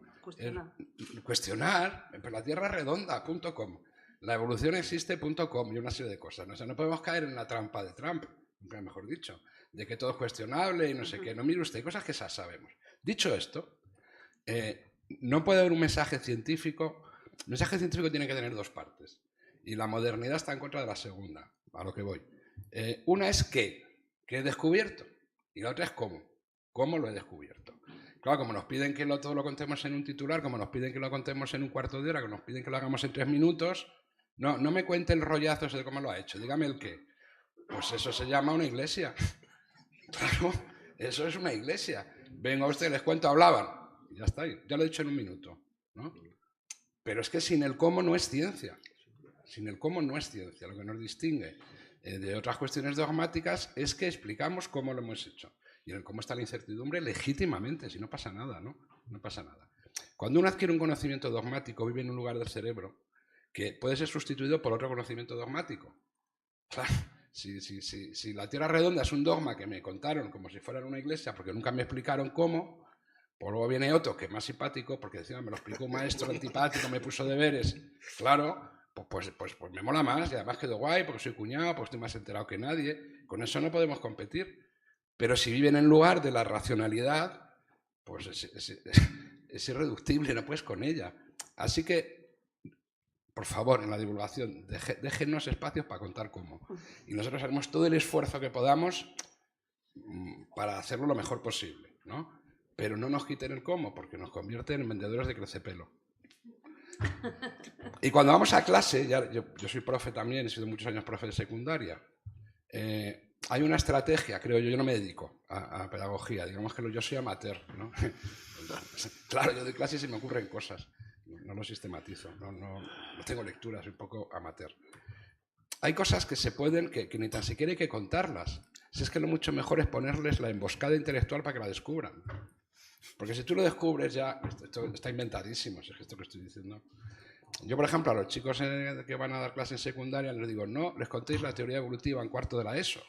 Cuestionar. Pero la Tierra es redonda, .com. La evolución existe.com y una serie de cosas. ¿No? O sea, no podemos caer en la trampa de Trump, nunca mejor dicho, de que todo es cuestionable y no sé qué. No, mire usted, hay cosas que ya sabemos. Dicho esto, no puede haber un mensaje científico. El mensaje científico tiene que tener dos partes. Y la modernidad está en contra de la segunda, a lo que voy. Una es qué he descubierto. Y la otra es cómo lo he descubierto. Claro, como nos piden que todo lo contemos en un titular, como nos piden que lo contemos en un cuarto de hora, como nos piden que lo hagamos en 3 minutos, no me cuente el rollazo de cómo lo ha hecho, dígame el qué. Pues eso se llama una iglesia. Claro, eso es una iglesia. Venga usted, les cuento, hablaban. Y ya está, ya lo he dicho en 1 minuto, ¿no? Pero es que sin el cómo no es ciencia. Sin el cómo no es ciencia. Lo que nos distingue de otras cuestiones dogmáticas es que explicamos cómo lo hemos hecho. Y en el cómo está la incertidumbre legítimamente, si no pasa nada, ¿no? No pasa nada. Cuando uno adquiere un conocimiento dogmático, vive en un lugar del cerebro que puede ser sustituido por otro conocimiento dogmático. Claro, si la Tierra redonda es un dogma que me contaron como si fuera una iglesia, porque nunca me explicaron cómo, pues luego viene otro que es más simpático, porque encima me lo explicó un maestro antipático, me puso deberes, claro, pues me mola más y además quedó guay porque soy cuñado, pues estoy más enterado que nadie. Con eso no podemos competir. Pero si viven en lugar de la racionalidad, pues es irreductible, no puedes con ella. Así que, por favor, en la divulgación, déjennos espacios para contar cómo. Y nosotros haremos todo el esfuerzo que podamos para hacerlo lo mejor posible, ¿no? Pero no nos quiten el cómo, porque nos convierten en vendedores de crecepelo. Y cuando vamos a clase, yo soy profe también, he sido muchos años profe de secundaria, hay una estrategia, creo yo no me dedico a pedagogía, digamos que yo soy amateur, ¿no? Claro, yo doy clases y me ocurren cosas, no lo sistematizo, no tengo lecturas, soy un poco amateur. Hay cosas que se pueden, que ni tan siquiera hay que contarlas. Si es que lo mucho mejor es ponerles la emboscada intelectual para que la descubran. Porque si tú lo descubres ya, esto está inventadísimo, si es que esto que estoy diciendo. Yo, por ejemplo, a los chicos que van a dar clase en secundaria les digo, no les contéis la teoría evolutiva en cuarto de la ESO,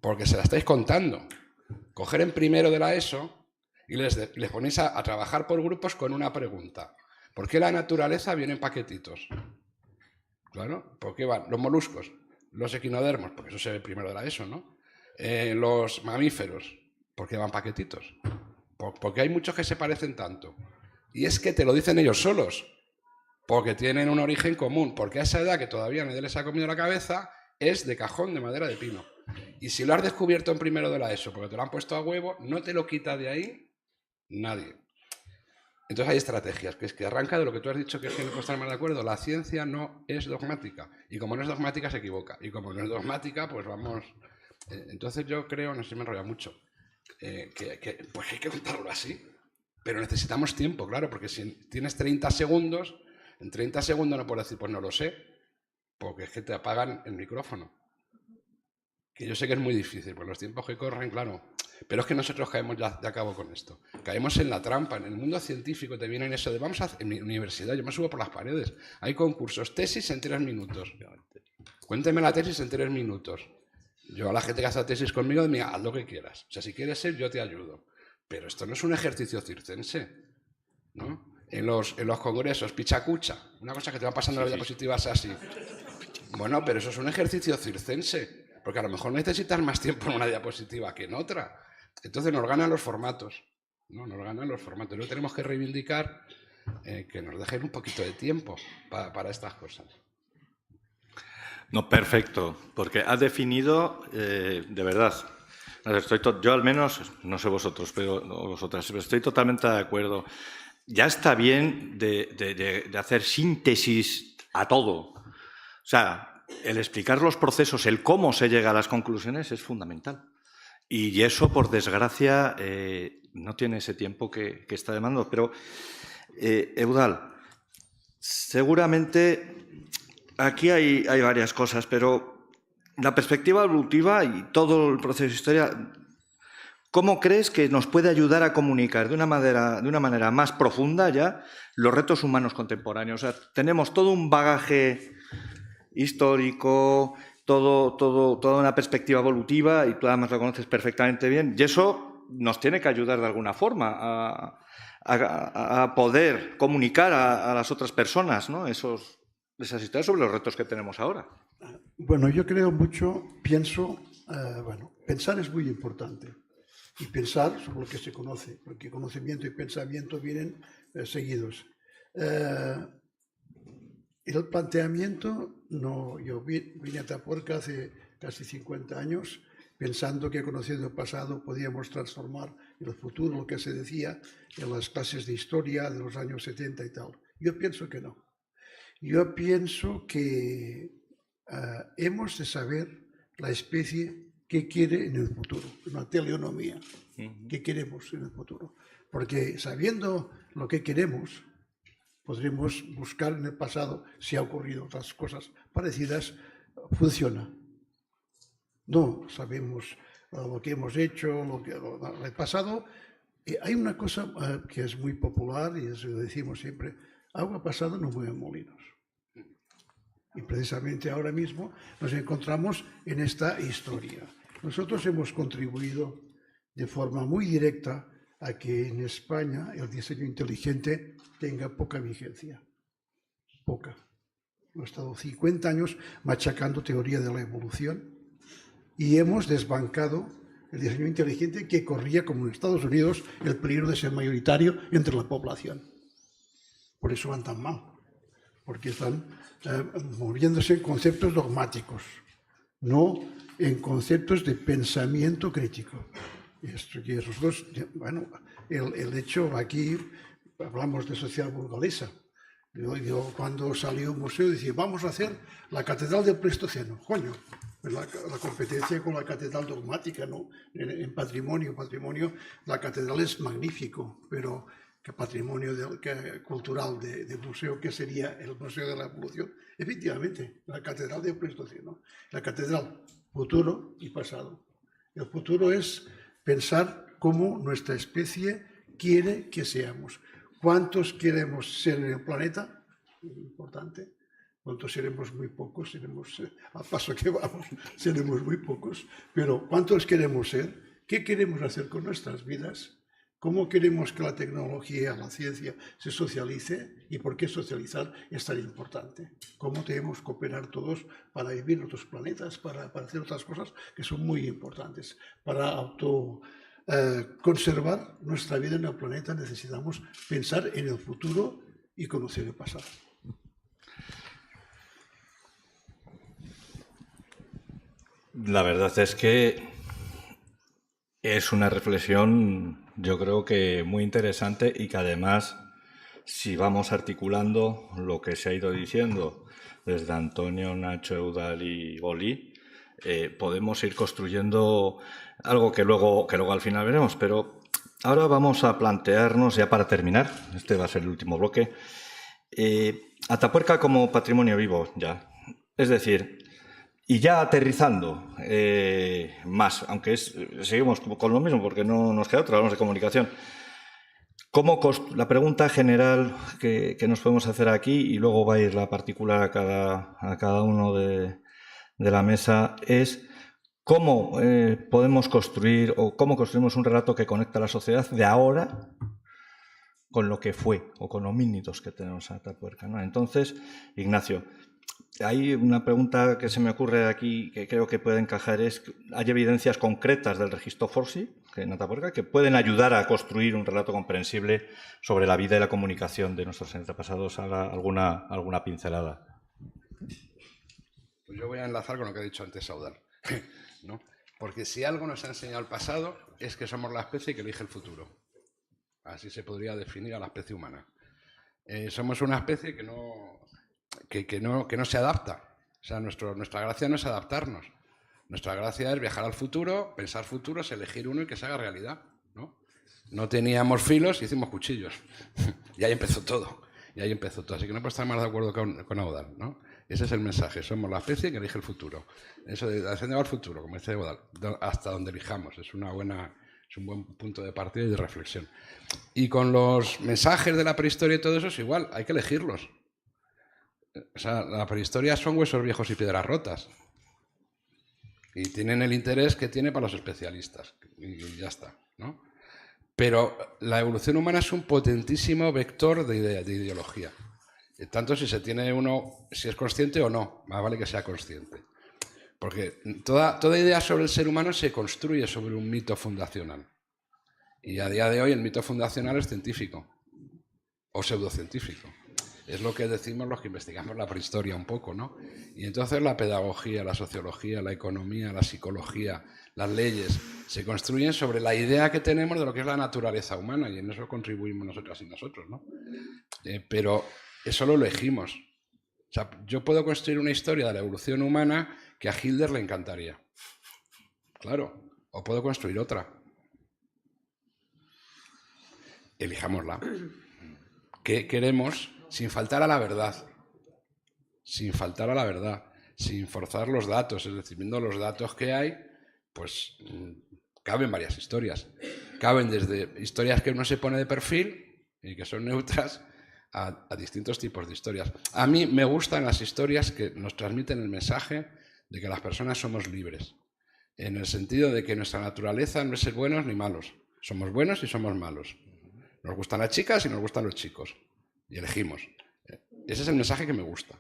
porque se la estáis contando. Coger en primero de la ESO y les ponéis a trabajar por grupos con una pregunta. ¿Por qué la naturaleza viene en paquetitos? Claro, ¿por qué van los moluscos? Los equinodermos, porque eso se ve primero de la ESO, ¿no? Los mamíferos, ¿por qué van paquetitos? Porque hay muchos que se parecen tanto. Y es que te lo dicen ellos solos, porque tienen un origen común, porque a esa edad que todavía nadie les ha comido la cabeza, es de cajón de madera de pino. Y si lo has descubierto en primero de la ESO, porque te lo han puesto a huevo, no te lo quita de ahí nadie. Entonces hay estrategias, que es que arranca de lo que tú has dicho, que es que no puedo estar más de acuerdo. La ciencia no es dogmática, y como no es dogmática se equivoca, y como no es dogmática, pues vamos... Entonces yo creo, no sé si me enrolla mucho, pues hay que contarlo así, pero necesitamos tiempo, claro, porque si tienes 30 segundos, en 30 segundos no puedes decir, pues no lo sé, porque es que te apagan el micrófono. Que yo sé que es muy difícil, por los tiempos que corren, claro, pero es que nosotros caemos ya de acabo con esto. Caemos en la trampa, en el mundo científico te viene en eso de, en mi universidad, yo me subo por las paredes, hay concursos, tesis en 3 minutos. Cuénteme la tesis en 3 minutos. Yo a la gente que hace tesis conmigo, mira, haz lo que quieras. O sea, si quieres ser, yo te ayudo. Pero esto no es un ejercicio circense, ¿no? En los congresos, pichacucha, una cosa que te va pasando en las diapositivas así. Bueno, pero eso es un ejercicio circense, porque a lo mejor necesitas más tiempo en una diapositiva que en otra. Entonces nos ganan los formatos, ¿no? Nos ganan los formatos. Luego tenemos que reivindicar que nos dejen un poquito de tiempo para estas cosas. No, perfecto, porque has definido, de verdad, yo al menos, no sé vosotros, pero vosotras, pero estoy totalmente de acuerdo. Ya está bien de hacer síntesis a todo. O sea, el explicar los procesos, el cómo se llega a las conclusiones es fundamental. Y eso, por desgracia, no tiene ese tiempo que está demandando. Pero, Eudal, seguramente aquí hay varias cosas, pero la perspectiva evolutiva y todo el proceso de historia, ¿cómo crees que nos puede ayudar a comunicar de una manera más profunda ya los retos humanos contemporáneos? O sea, tenemos todo un bagaje histórico, toda una perspectiva evolutiva, y tú además lo conoces perfectamente bien, y eso nos tiene que ayudar de alguna forma a poder comunicar a las otras personas, ¿no? Esas historias sobre los retos que tenemos ahora. Bueno, yo creo mucho, pensar es muy importante. Y pensar sobre lo que se conoce, porque conocimiento y pensamiento vienen seguidos. El planteamiento, yo vine a Atapuerca hace casi 50 años pensando que conociendo el pasado podíamos transformar el futuro, lo que se decía en las clases de historia de los años 70 y tal. Yo pienso que no. Yo pienso que hemos de saber la especie qué quiere en el futuro, una teleonomía, qué queremos en el futuro. Porque sabiendo lo que queremos, podremos buscar en el pasado si ha ocurrido otras cosas parecidas, funciona. No sabemos lo que hemos hecho, el pasado. Hay una cosa que es muy popular y eso lo decimos siempre, agua pasada no mueve molinos. Y precisamente ahora mismo nos encontramos en esta historia. Nosotros hemos contribuido de forma muy directa a que en España el diseño inteligente tenga poca vigencia. Poca. Hemos estado 50 años machacando teoría de la evolución y hemos desbancado el diseño inteligente que corría, como en Estados Unidos, el peligro de ser mayoritario entre la población. Por eso van tan mal, porque están moviéndose en conceptos dogmáticos, no en conceptos de pensamiento crítico. Esto que nosotros, bueno, el hecho, aquí hablamos de sociedad burgalesa. Yo cuando salió un museo decía, vamos a hacer la catedral del Pleistoceno. Coño, la competencia con la catedral dogmática, ¿no? En patrimonio, la catedral es magnífico, pero que patrimonio cultural de museo, que sería el Museo de la Evolución. Efectivamente, la catedral del Pleistoceno. La catedral, futuro y pasado. El futuro es pensar cómo nuestra especie quiere que seamos. ¿Cuántos queremos ser en el planeta? Importante. ¿Cuántos seremos? Muy pocos. Al paso que vamos, seremos muy pocos. Pero ¿cuántos queremos ser? ¿Qué queremos hacer con nuestras vidas? ¿Cómo queremos que la tecnología, la ciencia se socialice? ¿Y por qué socializar es tan importante? ¿Cómo debemos cooperar todos para vivir en otros planetas, para hacer otras cosas que son muy importantes? Para conservar nuestra vida en el planeta necesitamos pensar en el futuro y conocer el pasado. La verdad es que es una reflexión, yo creo que muy interesante y que además, si vamos articulando lo que se ha ido diciendo desde Antonio, Nacho, Eudal y Goli, podemos ir construyendo algo que luego al final veremos. Pero ahora vamos a plantearnos, ya para terminar, este va a ser el último bloque, Atapuerca como patrimonio vivo ya. Es decir, y ya aterrizando más, aunque seguimos con lo mismo porque no nos queda otra, hablamos de comunicación. La pregunta general que nos podemos hacer aquí, y luego va a ir la particular a cada uno de la mesa, es ¿cómo podemos construir o cómo construimos un relato que conecta a la sociedad de ahora con lo que fue o con homínidos que tenemos en Atapuerca, ¿no? Entonces, Ignacio, hay una pregunta que se me ocurre aquí que creo que puede encajar, es, ¿hay evidencias concretas del registro Forsi en Atapuerca que pueden ayudar a construir un relato comprensible sobre la vida y la comunicación de nuestros antepasados? ¿Alguna pincelada? Pues yo voy a enlazar con lo que ha dicho antes Saudal, ¿no? Porque si algo nos ha enseñado el pasado es que somos la especie que elige el futuro. Así se podría definir a la especie humana. Somos una especie que no se adapta. O sea, nuestra gracia no es adaptarnos. Nuestra gracia es viajar al futuro, pensar futuros, elegir uno y que se haga realidad, ¿no? No teníamos filos y hicimos cuchillos. Y ahí empezó todo. Así que no puedo estar más de acuerdo con Audal, ¿no? Ese es el mensaje. Somos la especie que elige el futuro. Eso de hacia al futuro, como dice Audal, hasta donde elijamos. Es un buen punto de partida y de reflexión. Y con los mensajes de la prehistoria y todo eso es igual, hay que elegirlos. O sea, la prehistoria son huesos viejos y piedras rotas. Y tienen el interés que tiene para los especialistas. Y ya está, ¿no? Pero la evolución humana es un potentísimo vector de ideología. Tanto si se tiene uno, si es consciente o no, más vale que sea consciente. Porque toda idea sobre el ser humano se construye sobre un mito fundacional. Y a día de hoy el mito fundacional es científico o pseudocientífico. Es lo que decimos los que investigamos la prehistoria un poco, ¿no? Y entonces la pedagogía, la sociología, la economía, la psicología, las leyes, se construyen sobre la idea que tenemos de lo que es la naturaleza humana, y en eso contribuimos nosotras y nosotros, ¿no? Pero eso lo elegimos. O sea, yo puedo construir una historia de la evolución humana que a Hilder le encantaría. Claro, o puedo construir otra. Elijámosla. ¿Qué queremos? Sin faltar a la verdad. Sin faltar a la verdad. Sin forzar los datos. Es decir, viendo los datos que hay, pues caben varias historias. Caben desde historias que uno se pone de perfil y que son neutras a distintos tipos de historias. A mí me gustan las historias que nos transmiten el mensaje de que las personas somos libres. En el sentido de que nuestra naturaleza no es ser buenos ni malos. Somos buenos y somos malos. Nos gustan las chicas y nos gustan los chicos. Y elegimos. Ese es el mensaje que me gusta.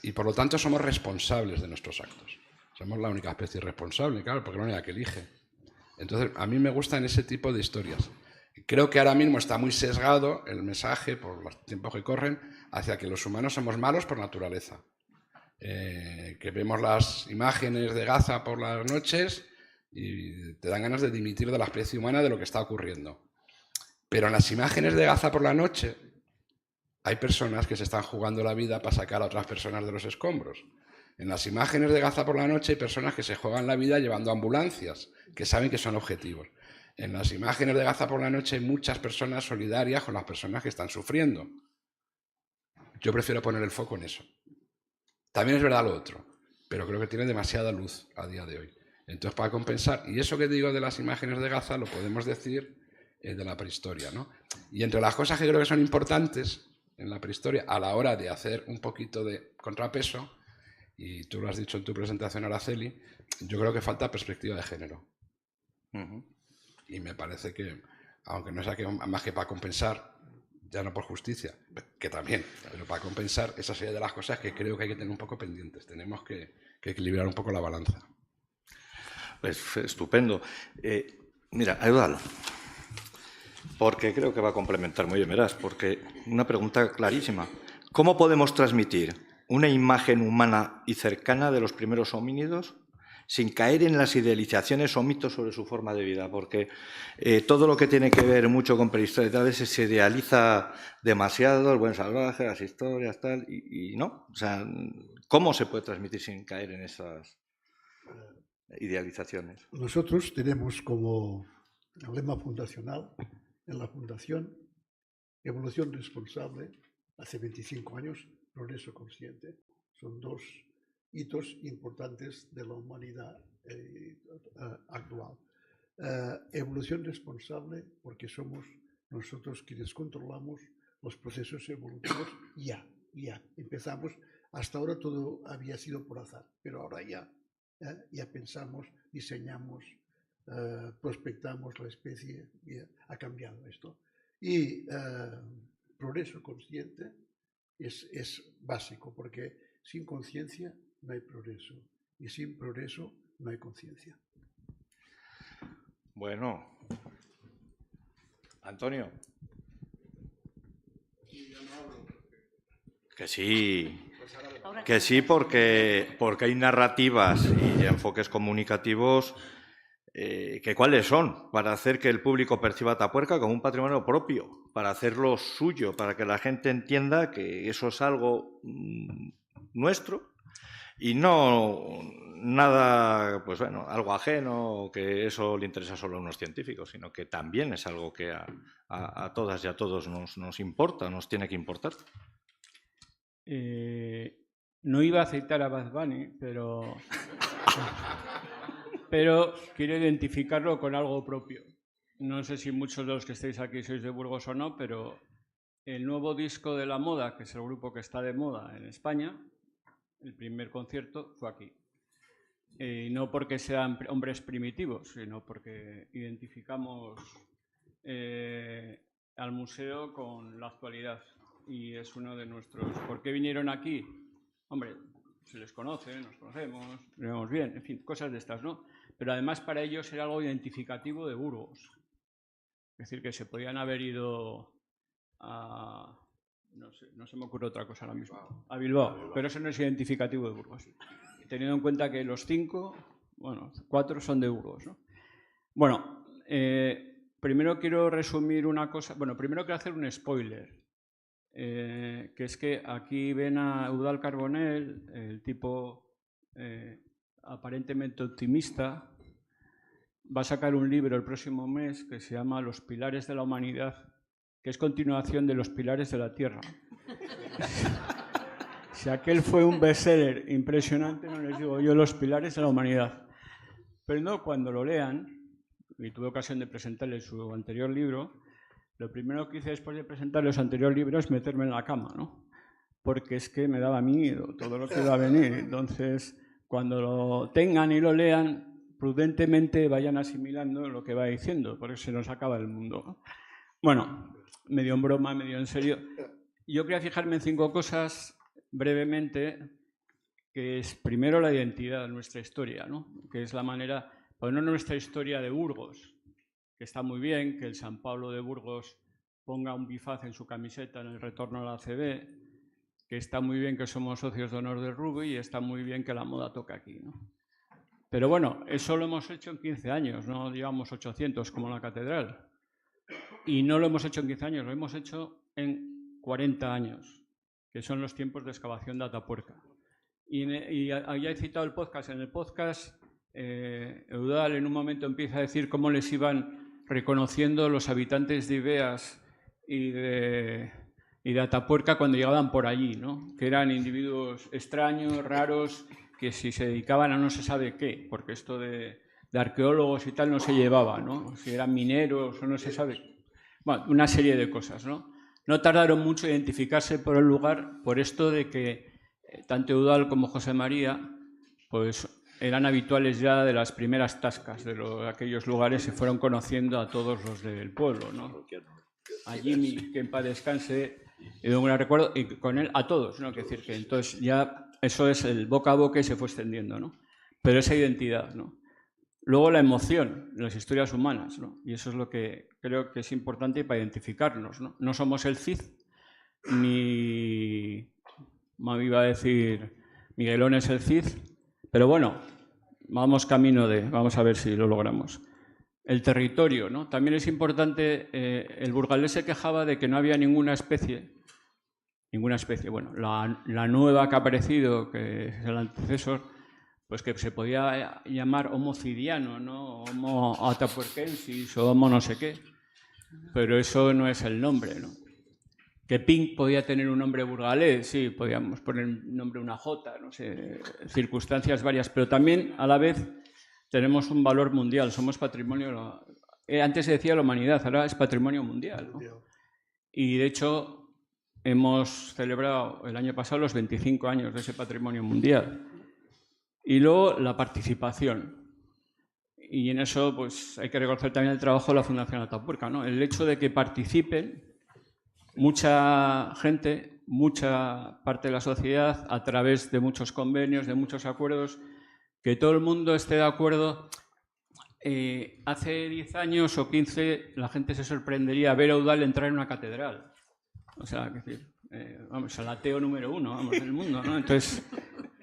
Y por lo tanto somos responsables de nuestros actos. Somos la única especie responsable, claro, porque es la única que elige. Entonces, a mí me gustan ese tipo de historias. Creo que ahora mismo está muy sesgado el mensaje, por los tiempos que corren, hacia que los humanos somos malos por naturaleza. Que vemos las imágenes de Gaza por las noches y te dan ganas de dimitir de la especie humana de lo que está ocurriendo. Pero en las imágenes de Gaza por la noche hay personas que se están jugando la vida para sacar a otras personas de los escombros. En las imágenes de Gaza por la noche hay personas que se juegan la vida llevando ambulancias, que saben que son objetivos. En las imágenes de Gaza por la noche hay muchas personas solidarias con las personas que están sufriendo. Yo prefiero poner el foco en eso. También es verdad lo otro, pero creo que tiene demasiada luz a día de hoy. Entonces, para compensar, y eso que digo de las imágenes de Gaza lo podemos decir de la prehistoria, ¿no? Y entre las cosas que creo que son importantes en la prehistoria, a la hora de hacer un poquito de contrapeso, y tú lo has dicho en tu presentación, Araceli, yo creo que falta perspectiva de género. Y me parece que, aunque no sea más que para compensar, ya no por justicia, que también, pero para compensar, esa serie de las cosas que creo que hay que tener un poco pendientes. Tenemos que equilibrar un poco la balanza. Pues estupendo. Mira, Eudal, porque creo que va a complementar muy bien, verás, porque una pregunta clarísima. ¿Cómo podemos transmitir una imagen humana y cercana de los primeros homínidos sin caer en las idealizaciones o mitos sobre su forma de vida? Porque todo lo que tiene que ver mucho con prehistoria a veces se idealiza demasiado, el buen salvaje, las historias, tal, y no. O sea, ¿cómo se puede transmitir sin caer en esas idealizaciones? Nosotros tenemos como lema fundacional en la Fundación Evolución Responsable, hace 25 años, Progreso Consciente. Son dos hitos importantes de la humanidad actual. Evolución responsable porque somos nosotros quienes controlamos los procesos evolutivos ya. Empezamos, hasta ahora todo había sido por azar, pero ahora ya pensamos diseñamos, prospectamos la especie, y ha cambiado esto. Y progreso consciente es básico, porque sin conciencia no hay progreso, y sin progreso no hay conciencia. Bueno, Antonio. Que sí, porque hay narrativas y enfoques comunicativos que cuáles son, para hacer que el público perciba Atapuerca como un patrimonio propio, para hacerlo suyo, para que la gente entienda que eso es algo nuestro y no nada, pues bueno, algo ajeno, que eso le interesa solo a unos científicos, sino que también es algo que a todas y a todos nos importa, nos tiene que importar. No iba a citar a Bad Bunny, pero quiero identificarlo con algo propio. No sé si muchos de los que estáis aquí sois de Burgos o no, pero el nuevo disco de La Moda, que es el grupo que está de moda en España, el primer concierto fue aquí. Y no porque sean hombres primitivos, sino porque identificamos al museo con la actualidad. Y es uno de nuestros... ¿Por qué vinieron aquí? Hombre, se les conoce, nos conocemos, nos vemos bien, en fin, cosas de estas, ¿no? Pero además para ellos era algo identificativo de Burgos. Es decir, que se podían haber ido a... No se me ocurre otra cosa ahora mismo. A Bilbao, pero eso no es identificativo de Burgos. Teniendo en cuenta que los 4 son de Burgos, ¿no? Bueno, primero quiero resumir una cosa... Bueno, primero quiero hacer un spoiler. Que es que aquí ven a Eudald Carbonell, el tipo aparentemente optimista. Va a sacar un libro el próximo mes que se llama Los pilares de la humanidad, que es continuación de Los pilares de la tierra. Si aquel fue un bestseller impresionante, no les digo yo Los pilares de la humanidad. Pero no, cuando lo lean, y tuve ocasión de presentarle su anterior libro, lo primero que hice después de presentar los anteriores libros es meterme en la cama, ¿no? Porque es que me daba miedo todo lo que iba a venir. Entonces, cuando lo tengan y lo lean, prudentemente vayan asimilando lo que va diciendo, porque se nos acaba el mundo. Bueno, medio en broma, medio en serio. Yo quería fijarme en 5 cosas brevemente, que es primero la identidad, nuestra historia, ¿no? Que es la manera, pues no nuestra historia de Burgos, que está muy bien que el San Pablo de Burgos ponga un bifaz en su camiseta en el retorno a la ACB, que está muy bien que somos socios de honor del Rugby y está muy bien que La Moda toca aquí, ¿no? Pero bueno, eso lo hemos hecho en 15 años, no llevamos 800 como la catedral. Y no lo hemos hecho en 15 años, lo hemos hecho en 40 años, que son los tiempos de excavación de Atapuerca. Y ya he citado el podcast. En el podcast, Eudald en un momento empieza a decir cómo les iban reconociendo los habitantes de Ibeas y de Atapuerca cuando llegaban por allí, ¿no? Que eran individuos extraños, raros, que si se dedicaban a no se sabe qué, porque esto de arqueólogos y tal no se llevaba, ¿no? Si eran mineros o no se sabe. Bueno, una serie de cosas, ¿no? No tardaron mucho en identificarse por el lugar, por esto de que tanto Eudald como José María, pues eran habituales ya de las primeras tascas de aquellos lugares, se fueron conociendo a todos los del pueblo, ¿no? A Jimmy, que en paz descanse, y de un gran recuerdo, y con él a todos, ¿no? Es decir, que entonces ya eso es el boca a boca y se fue extendiendo, ¿no? Pero esa identidad, ¿no? Luego la emoción, las historias humanas, ¿no? Y eso es lo que creo que es importante para identificarnos, ¿no? No somos el Cid, ni... me iba a decir Miguelón es el Cid, pero bueno, vamos camino de... Vamos a ver si lo logramos. El territorio, ¿no? También es importante... el burgalés se quejaba de que no había ninguna especie. Bueno, la nueva que ha aparecido, que es el antecesor, pues que se podía llamar Homo cidiano, ¿no? Homo atapuerquensis o Homo no sé qué. Pero eso no es el nombre, ¿no? Que Pink podía tener un nombre burgalés, sí, podíamos poner un nombre una J, no sé, circunstancias varias, pero también a la vez tenemos un valor mundial, somos patrimonio... antes se decía la humanidad, ahora es patrimonio mundial, ¿no? Y de hecho hemos celebrado el año pasado los 25 años de ese patrimonio mundial. Y luego la participación. Y en eso pues, hay que reconocer también el trabajo de la Fundación Atapuerca, ¿no? El hecho de que participen mucha gente, mucha parte de la sociedad, a través de muchos convenios, de muchos acuerdos, que todo el mundo esté de acuerdo. Hace 10 años o 15 la gente se sorprendería a ver a Eudal entrar en una catedral. O sea, es decir, vamos, el ateo número 1, vamos, del mundo, ¿no? Entonces,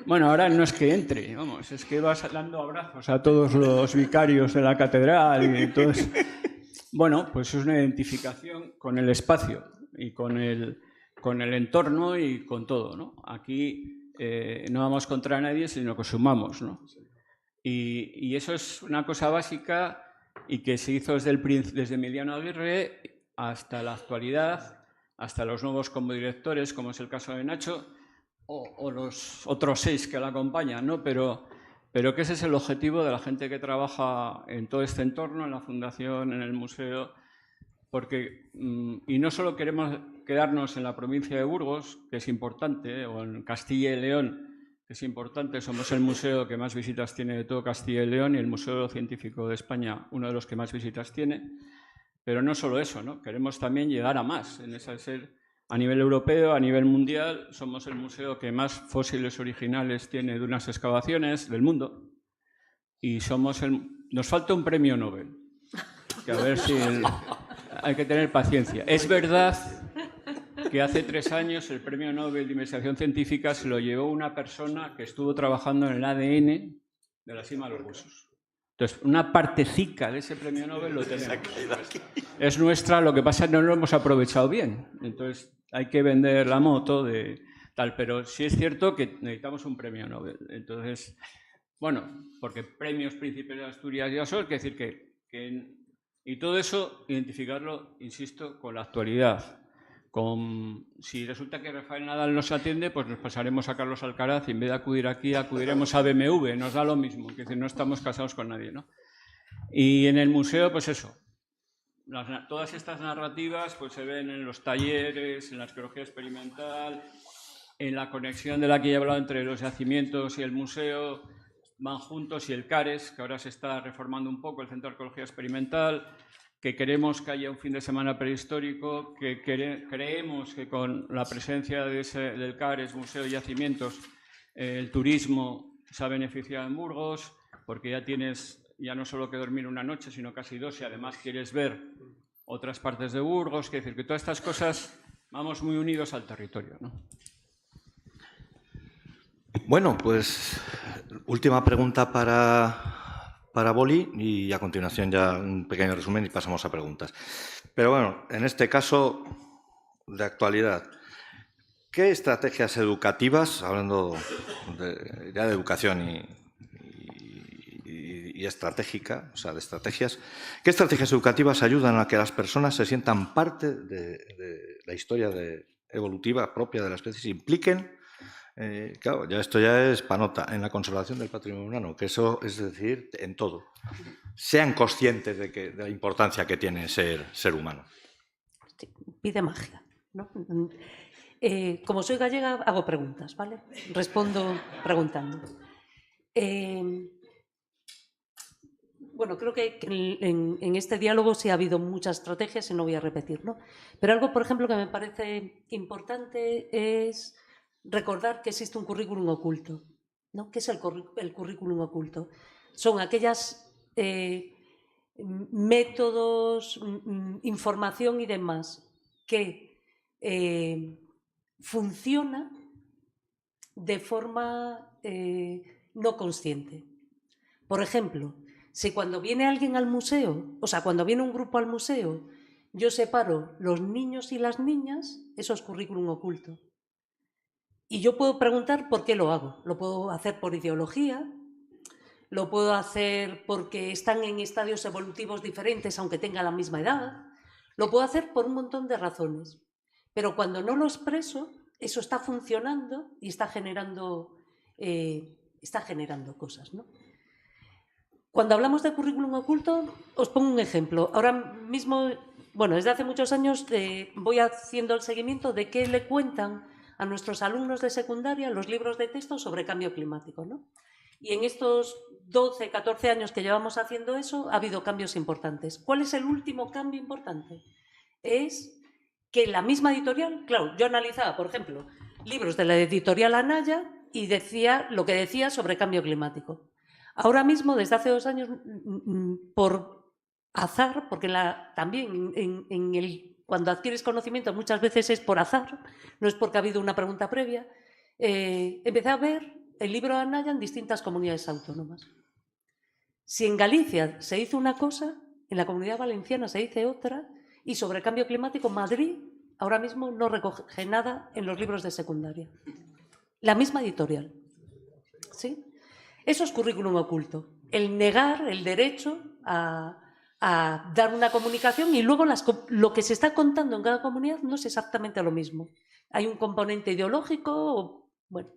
bueno, ahora no es que entre, vamos, es que vas dando abrazos a todos los vicarios de la catedral y entonces, bueno, pues es una identificación con el espacio y con el entorno y con todo, ¿no? Aquí no vamos contra nadie, sino que sumamos, ¿no? Y eso es una cosa básica y que se hizo desde Emiliano Aguirre hasta la actualidad, hasta los nuevos comodirectores, como es el caso de Nacho, o los otros 6 que la acompañan, ¿no? Pero que ese es el objetivo de la gente que trabaja en todo este entorno, en la Fundación, en el museo, porque, y no solo queremos quedarnos en la provincia de Burgos, que es importante, o en Castilla y León, que es importante, somos el museo que más visitas tiene de todo Castilla y León y el Museo Científico de España, uno de los que más visitas tiene. Pero no solo eso, ¿no? Queremos también llegar a más. En ese ser, a nivel europeo, a nivel mundial, somos el museo que más fósiles originales tiene de unas excavaciones del mundo. Y somos nos falta un premio Nobel. Que a ver si hay que tener paciencia. Es verdad que hace 3 años el premio Nobel de Investigación Científica se lo llevó una persona que estuvo trabajando en el ADN de la cima de los huesos. Entonces, una partecica de ese premio Nobel lo tenemos. Es nuestra, lo que pasa es que no lo hemos aprovechado bien. Entonces, hay que vender la moto de tal, pero sí es cierto que necesitamos un premio Nobel. Entonces, bueno, porque premios Príncipes de Asturias ya son, quiere decir y todo eso, identificarlo, insisto, con la actualidad. Si resulta que Rafael Nadal nos atiende, pues nos pasaremos a Carlos Alcaraz y en vez de acudir aquí, acudiremos a BMW, nos da lo mismo, es decir, no estamos casados con nadie, ¿no? Y en el museo, pues eso, todas estas narrativas pues se ven en los talleres, en la arqueología experimental, en la conexión de la que ya he hablado entre los yacimientos y el museo, van juntos, y el CARES, que ahora se está reformando un poco, el Centro de Arqueología Experimental, que queremos que haya un fin de semana prehistórico, que creemos que con la presencia del CARES, Museo de Yacimientos, el turismo se ha beneficiado en Burgos, porque ya tienes no solo que dormir una noche, sino casi 2, y además quieres ver otras partes de Burgos, es decir, que todas estas cosas vamos muy unidos al territorio, ¿no? Bueno, pues última pregunta para Boli y a continuación ya un pequeño resumen y pasamos a preguntas. Pero bueno, en este caso de actualidad, ¿qué estrategias educativas, hablando ya de educación y estratégica, o sea, de estrategias, qué estrategias educativas ayudan a que las personas se sientan parte de la historia evolutiva propia de la especie, se impliquen? Claro, esto ya es panota, en la conservación del patrimonio humano, que eso es decir, en todo. Sean conscientes de la importancia que tiene ser humano. Pide magia, ¿no? Como soy gallega, hago preguntas, ¿vale? Respondo preguntando. Bueno, creo que en este diálogo sí ha habido muchas estrategias y no voy a repetir, ¿no? Pero algo, por ejemplo, que me parece importante es recordar que existe un currículum oculto, ¿no? ¿Qué es el currículum oculto? Son aquellas métodos, información y demás que funciona de forma no consciente. Por ejemplo, si cuando viene alguien al museo, o sea, cuando viene un grupo al museo, yo separo los niños y las niñas, eso es currículum oculto. Y yo puedo preguntar por qué lo hago. Lo puedo hacer por ideología, lo puedo hacer porque están en estadios evolutivos diferentes aunque tengan la misma edad, lo puedo hacer por un montón de razones. Pero cuando no lo expreso, eso está funcionando y está generando cosas, ¿no? Cuando hablamos de currículum oculto, os pongo un ejemplo. Ahora mismo, bueno, desde hace muchos años voy haciendo el seguimiento de qué le cuentan a nuestros alumnos de secundaria los libros de texto sobre cambio climático, ¿no? Y en estos 12, 14 años que llevamos haciendo eso, ha habido cambios importantes. ¿Cuál es el último cambio importante? Es que la misma editorial, claro, yo analizaba, por ejemplo, libros de la editorial Anaya y decía lo que decía sobre cambio climático. Ahora mismo, desde hace 2 años, por azar, porque también cuando adquieres conocimiento muchas veces es por azar, no es porque ha habido una pregunta previa, empecé a ver el libro de Anaya en distintas comunidades autónomas. Si en Galicia se hizo una cosa, en la Comunidad Valenciana se dice otra, y sobre cambio climático, Madrid ahora mismo no recoge nada en los libros de secundaria. La misma editorial. ¿Sí? Eso es currículum oculto. El negar el derecho a dar una comunicación y luego lo que se está contando en cada comunidad no es exactamente lo mismo. Hay un componente ideológico, bueno,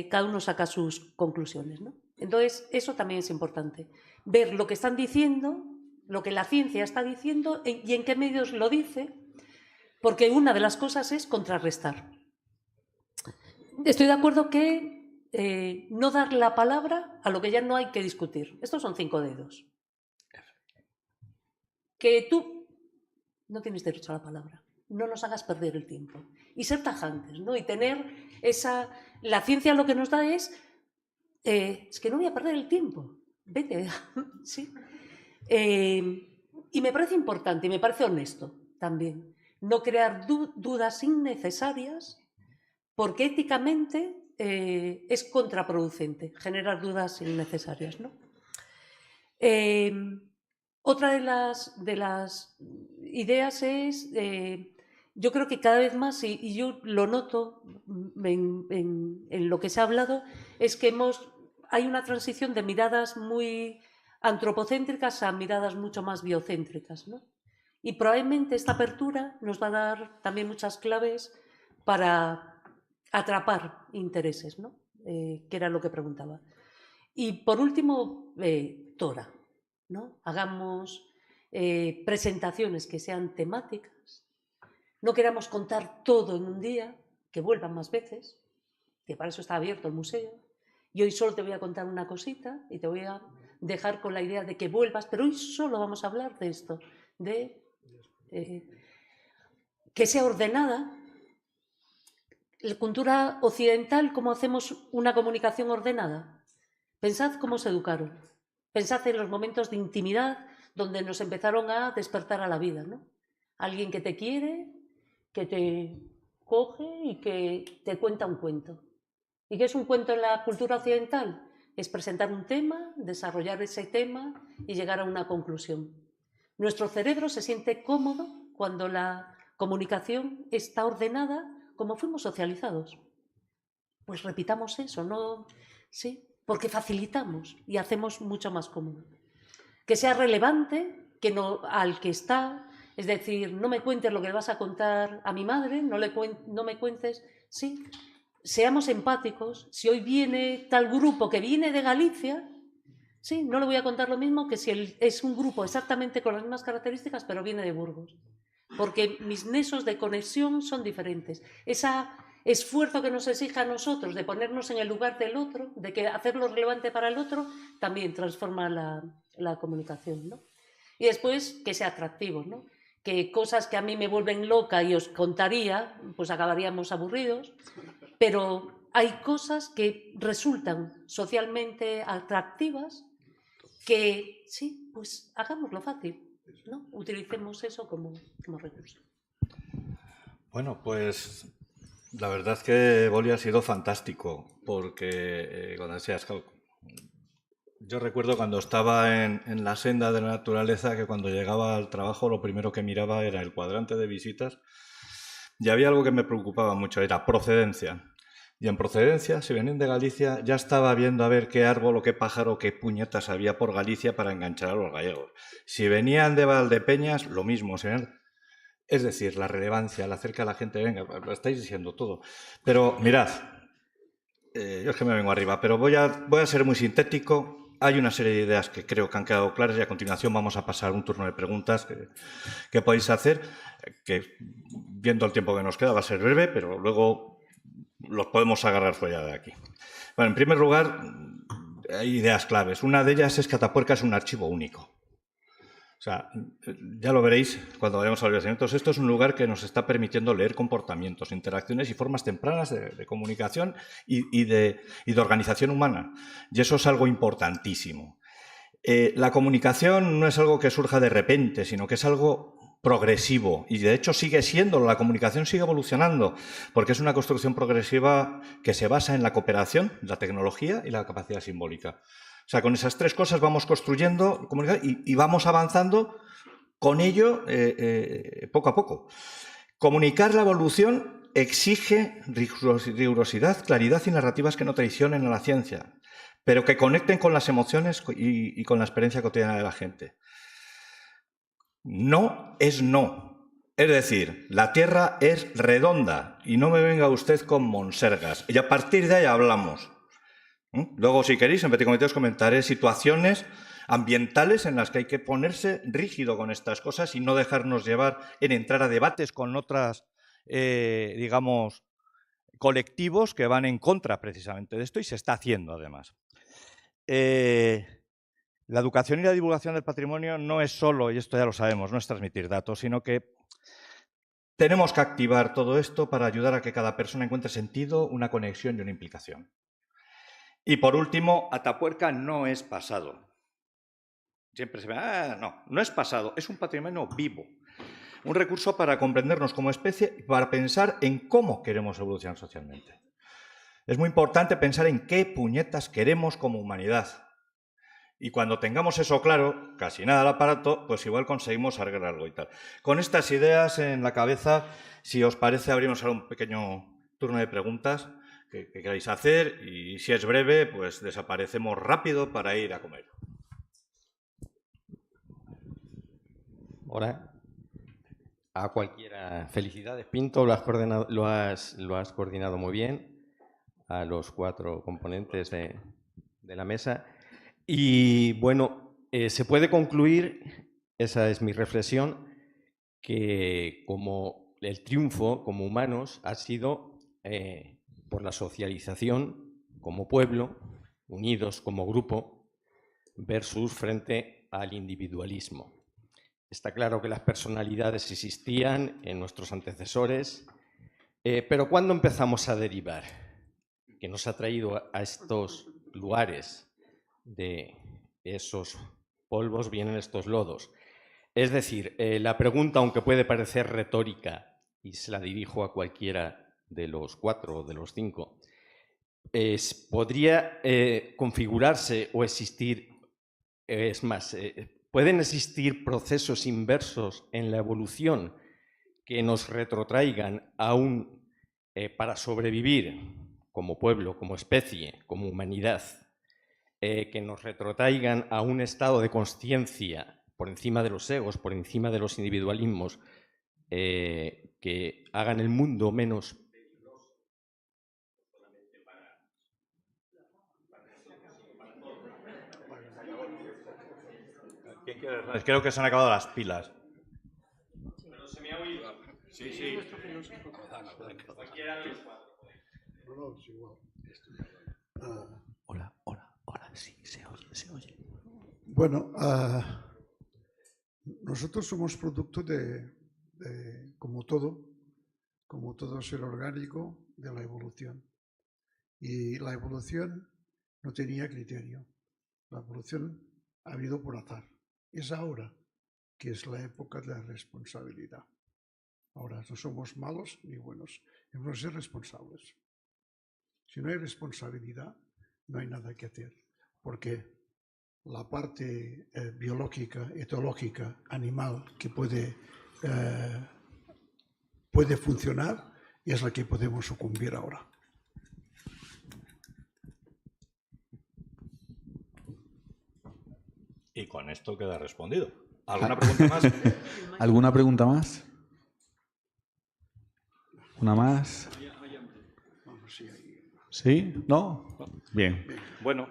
cada uno saca sus conclusiones, ¿no? Entonces, eso también es importante. Ver lo que están diciendo, lo que la ciencia está diciendo y en qué medios lo dice, porque una de las cosas es contrarrestar. Estoy de acuerdo que no dar la palabra a lo que ya no hay que discutir. Estos son 5 dedos. Que tú no tienes derecho a la palabra. No nos hagas perder el tiempo. Y ser tajantes, ¿no? Y tener esa... La ciencia lo que nos da es que no voy a perder el tiempo. Vete, ¿sí? Y me parece importante y me parece honesto también no crear dudas innecesarias, porque éticamente es contraproducente generar dudas innecesarias, ¿no? Otra de las ideas es, yo creo que cada vez más, y yo lo noto en lo que se ha hablado, es que hay una transición de miradas muy antropocéntricas a miradas mucho más biocéntricas, ¿no? Y probablemente esta apertura nos va a dar también muchas claves para atrapar intereses, ¿no? Que era lo que preguntaba. Y por último, Tora, ¿no? Hagamos presentaciones que sean temáticas, no queramos contar todo en un día, que vuelvan más veces, que para eso está abierto el museo. Y hoy solo te voy a contar una cosita y te voy a dejar con la idea de que vuelvas, pero hoy solo vamos a hablar de esto, de que sea ordenada. La cultura occidental, ¿cómo hacemos una comunicación ordenada? Pensad cómo se educaron. Pensad en los momentos de intimidad donde nos empezaron a despertar a la vida, ¿no? Alguien que te quiere, que te coge y que te cuenta un cuento. ¿Y qué es un cuento en la cultura occidental? Es presentar un tema, desarrollar ese tema y llegar a una conclusión. Nuestro cerebro se siente cómodo cuando la comunicación está ordenada como fuimos socializados. Pues repitamos eso, ¿no? Sí, porque facilitamos y hacemos mucho más cómodo. Que sea relevante, que no al que está, es decir, no me cuentes lo que le vas a contar a mi madre, no me cuentes, sí, seamos empáticos. Si hoy viene tal grupo que viene de Galicia, sí, no le voy a contar lo mismo que si es un grupo exactamente con las mismas características, pero viene de Burgos. Porque mis nexos de conexión son diferentes. Ese esfuerzo que nos exige a nosotros de ponernos en el lugar del otro, de hacerlo relevante para el otro, también transforma la comunicación, ¿no? Y después que sea atractivo, ¿no? Que cosas que a mí me vuelven loca y os contaría, pues acabaríamos aburridos, pero hay cosas que resultan socialmente atractivas que, sí, pues hagámoslo fácil, ¿no? Utilicemos eso como recurso. Bueno, pues la verdad es que Boli ha sido fantástico, porque cuando decías, yo recuerdo cuando estaba en la senda de la naturaleza, que cuando llegaba al trabajo lo primero que miraba era el cuadrante de visitas, y había algo que me preocupaba mucho, era procedencia. Y en procedencia, si venían de Galicia, ya estaba viendo a ver qué árbol o qué pájaro o qué puñetas había por Galicia para enganchar a los gallegos. Si venían de Valdepeñas, lo mismo, señor. Es decir, la relevancia, la acerca a la gente, venga, lo estáis diciendo todo. Pero mirad, yo es que me vengo arriba, pero voy a ser muy sintético. Hay una serie de ideas que creo que han quedado claras y a continuación vamos a pasar un turno de preguntas que podéis hacer, que viendo el tiempo que nos queda va a ser breve, pero luego los podemos agarrar fuera de aquí. Bueno, en primer lugar, hay ideas claves. Una de ellas es que Atapuerca es un archivo único. O sea, ya lo veréis cuando vayamos a los eventos. Esto es un lugar que nos está permitiendo leer comportamientos, interacciones y formas tempranas de comunicación y de organización humana. Y eso es algo importantísimo. La comunicación no es algo que surja de repente, sino que es algo progresivo, y de hecho sigue siendo, la comunicación sigue evolucionando, porque es una construcción progresiva que se basa en la cooperación, la tecnología y la capacidad simbólica. O sea, con esas tres cosas vamos construyendo comunicación y vamos avanzando con ello poco a poco. Comunicar la evolución exige rigurosidad, claridad y narrativas que no traicionen a la ciencia, pero que conecten con las emociones y con la experiencia cotidiana de la gente. No es no. Es decir, la Tierra es redonda y no me venga usted con monsergas. Y a partir de ahí hablamos. Luego, si queréis, en Petit Comité os comentaré situaciones ambientales en las que hay que ponerse rígido con estas cosas y no dejarnos llevar en entrar a debates con otras, digamos, colectivos que van en contra precisamente de esto, y se está haciendo además. La educación y la divulgación del patrimonio no es solo, y esto ya lo sabemos, no es transmitir datos, sino que tenemos que activar todo esto para ayudar a que cada persona encuentre sentido, una conexión y una implicación. Y por último, Atapuerca no es pasado. Siempre se ve, no es pasado, es un patrimonio vivo. Un recurso para comprendernos como especie y para pensar en cómo queremos evolucionar socialmente. Es muy importante pensar en qué puñetas queremos como humanidad. Y cuando tengamos eso claro, casi nada al aparato, pues igual conseguimos arreglar algo y tal. Con estas ideas en la cabeza, si os parece, abrimos ahora un pequeño turno de preguntas que queráis hacer, y si es breve, pues desaparecemos rápido para ir a comer. Hola. A cualquiera. Felicidades, Pinto, lo has coordinado muy bien, a los 4 componentes de la mesa. Y bueno, se puede concluir, esa es mi reflexión, que como el triunfo como humanos ha sido por la socialización como pueblo, unidos como grupo, versus frente al individualismo. Está claro que las personalidades existían en nuestros antecesores, pero ¿cuándo empezamos a derivar? Que nos ha traído a estos lugares. De esos polvos vienen estos lodos. Es decir, la pregunta, aunque puede parecer retórica, y se la dirijo a cualquiera de los 4 o de los 5, ¿podría configurarse o existir, pueden existir procesos inversos en la evolución que nos retrotraigan aún para sobrevivir como pueblo, como especie, como humanidad? Que nos retrotraigan a un estado de conciencia por encima de los egos, por encima de los individualismos, que hagan el mundo menos peligroso. ¿Quién quiere? Creo que se han acabado las pilas. Pero se me ha oído. Sí. Cualquiera de los 4. No, es igual. Hola, sí, se oye. Bueno, nosotros somos producto de como todo ser orgánico, de la evolución. Y la evolución no tenía criterio. La evolución ha habido por azar. Es ahora que es la época de la responsabilidad. Ahora no somos malos ni buenos, hemos de ser responsables. Si no hay responsabilidad, no hay nada que hacer, porque la parte biológica, etológica, animal que puede funcionar es la que podemos sucumbir ahora. Y con esto queda respondido. ¿Alguna pregunta más? ¿Alguna pregunta más? ¿Una más? ¿Sí? ¿No? Bien. Bueno,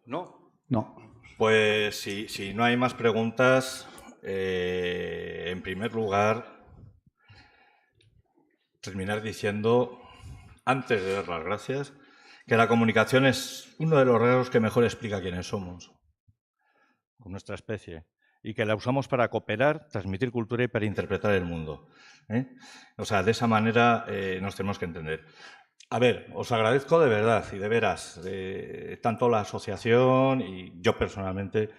¿no? No. Pues si no hay más preguntas, en primer lugar, terminar diciendo, antes de dar las gracias, que la comunicación es uno de los rasgos que mejor explica quiénes somos, con nuestra especie, y que la usamos para cooperar, transmitir cultura y para interpretar el mundo. O sea, de esa manera nos tenemos que entender. A ver, os agradezco de verdad y de veras, tanto la asociación y yo personalmente,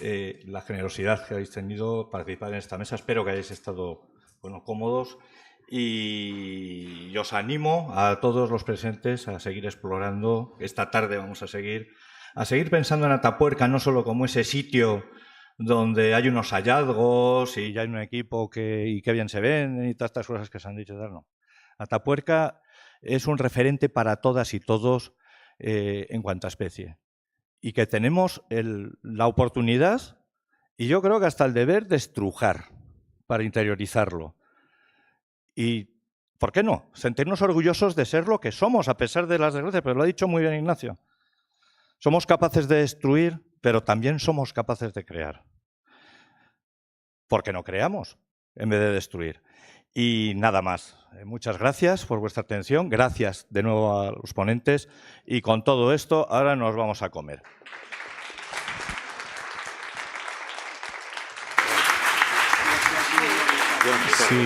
la generosidad que habéis tenido participar en esta mesa. Espero que hayáis estado cómodos y os animo a todos los presentes a seguir explorando. Esta tarde vamos a seguir pensando en Atapuerca no solo como ese sitio donde hay unos hallazgos y ya hay un equipo y qué bien se ven y todas estas cosas que se han dicho. No. Atapuerca es un referente para todas y todos en cuanto a especie. Y que tenemos la oportunidad, y yo creo que hasta el deber, de estrujar para interiorizarlo. Y, ¿por qué no? Sentirnos orgullosos de ser lo que somos, a pesar de las desgracias. Pero lo ha dicho muy bien Ignacio. Somos capaces de destruir, pero también somos capaces de crear. Porque no creamos en vez de destruir. Y nada más. Muchas gracias por vuestra atención. Gracias de nuevo a los ponentes. Y con todo esto, ahora nos vamos a comer. Sí.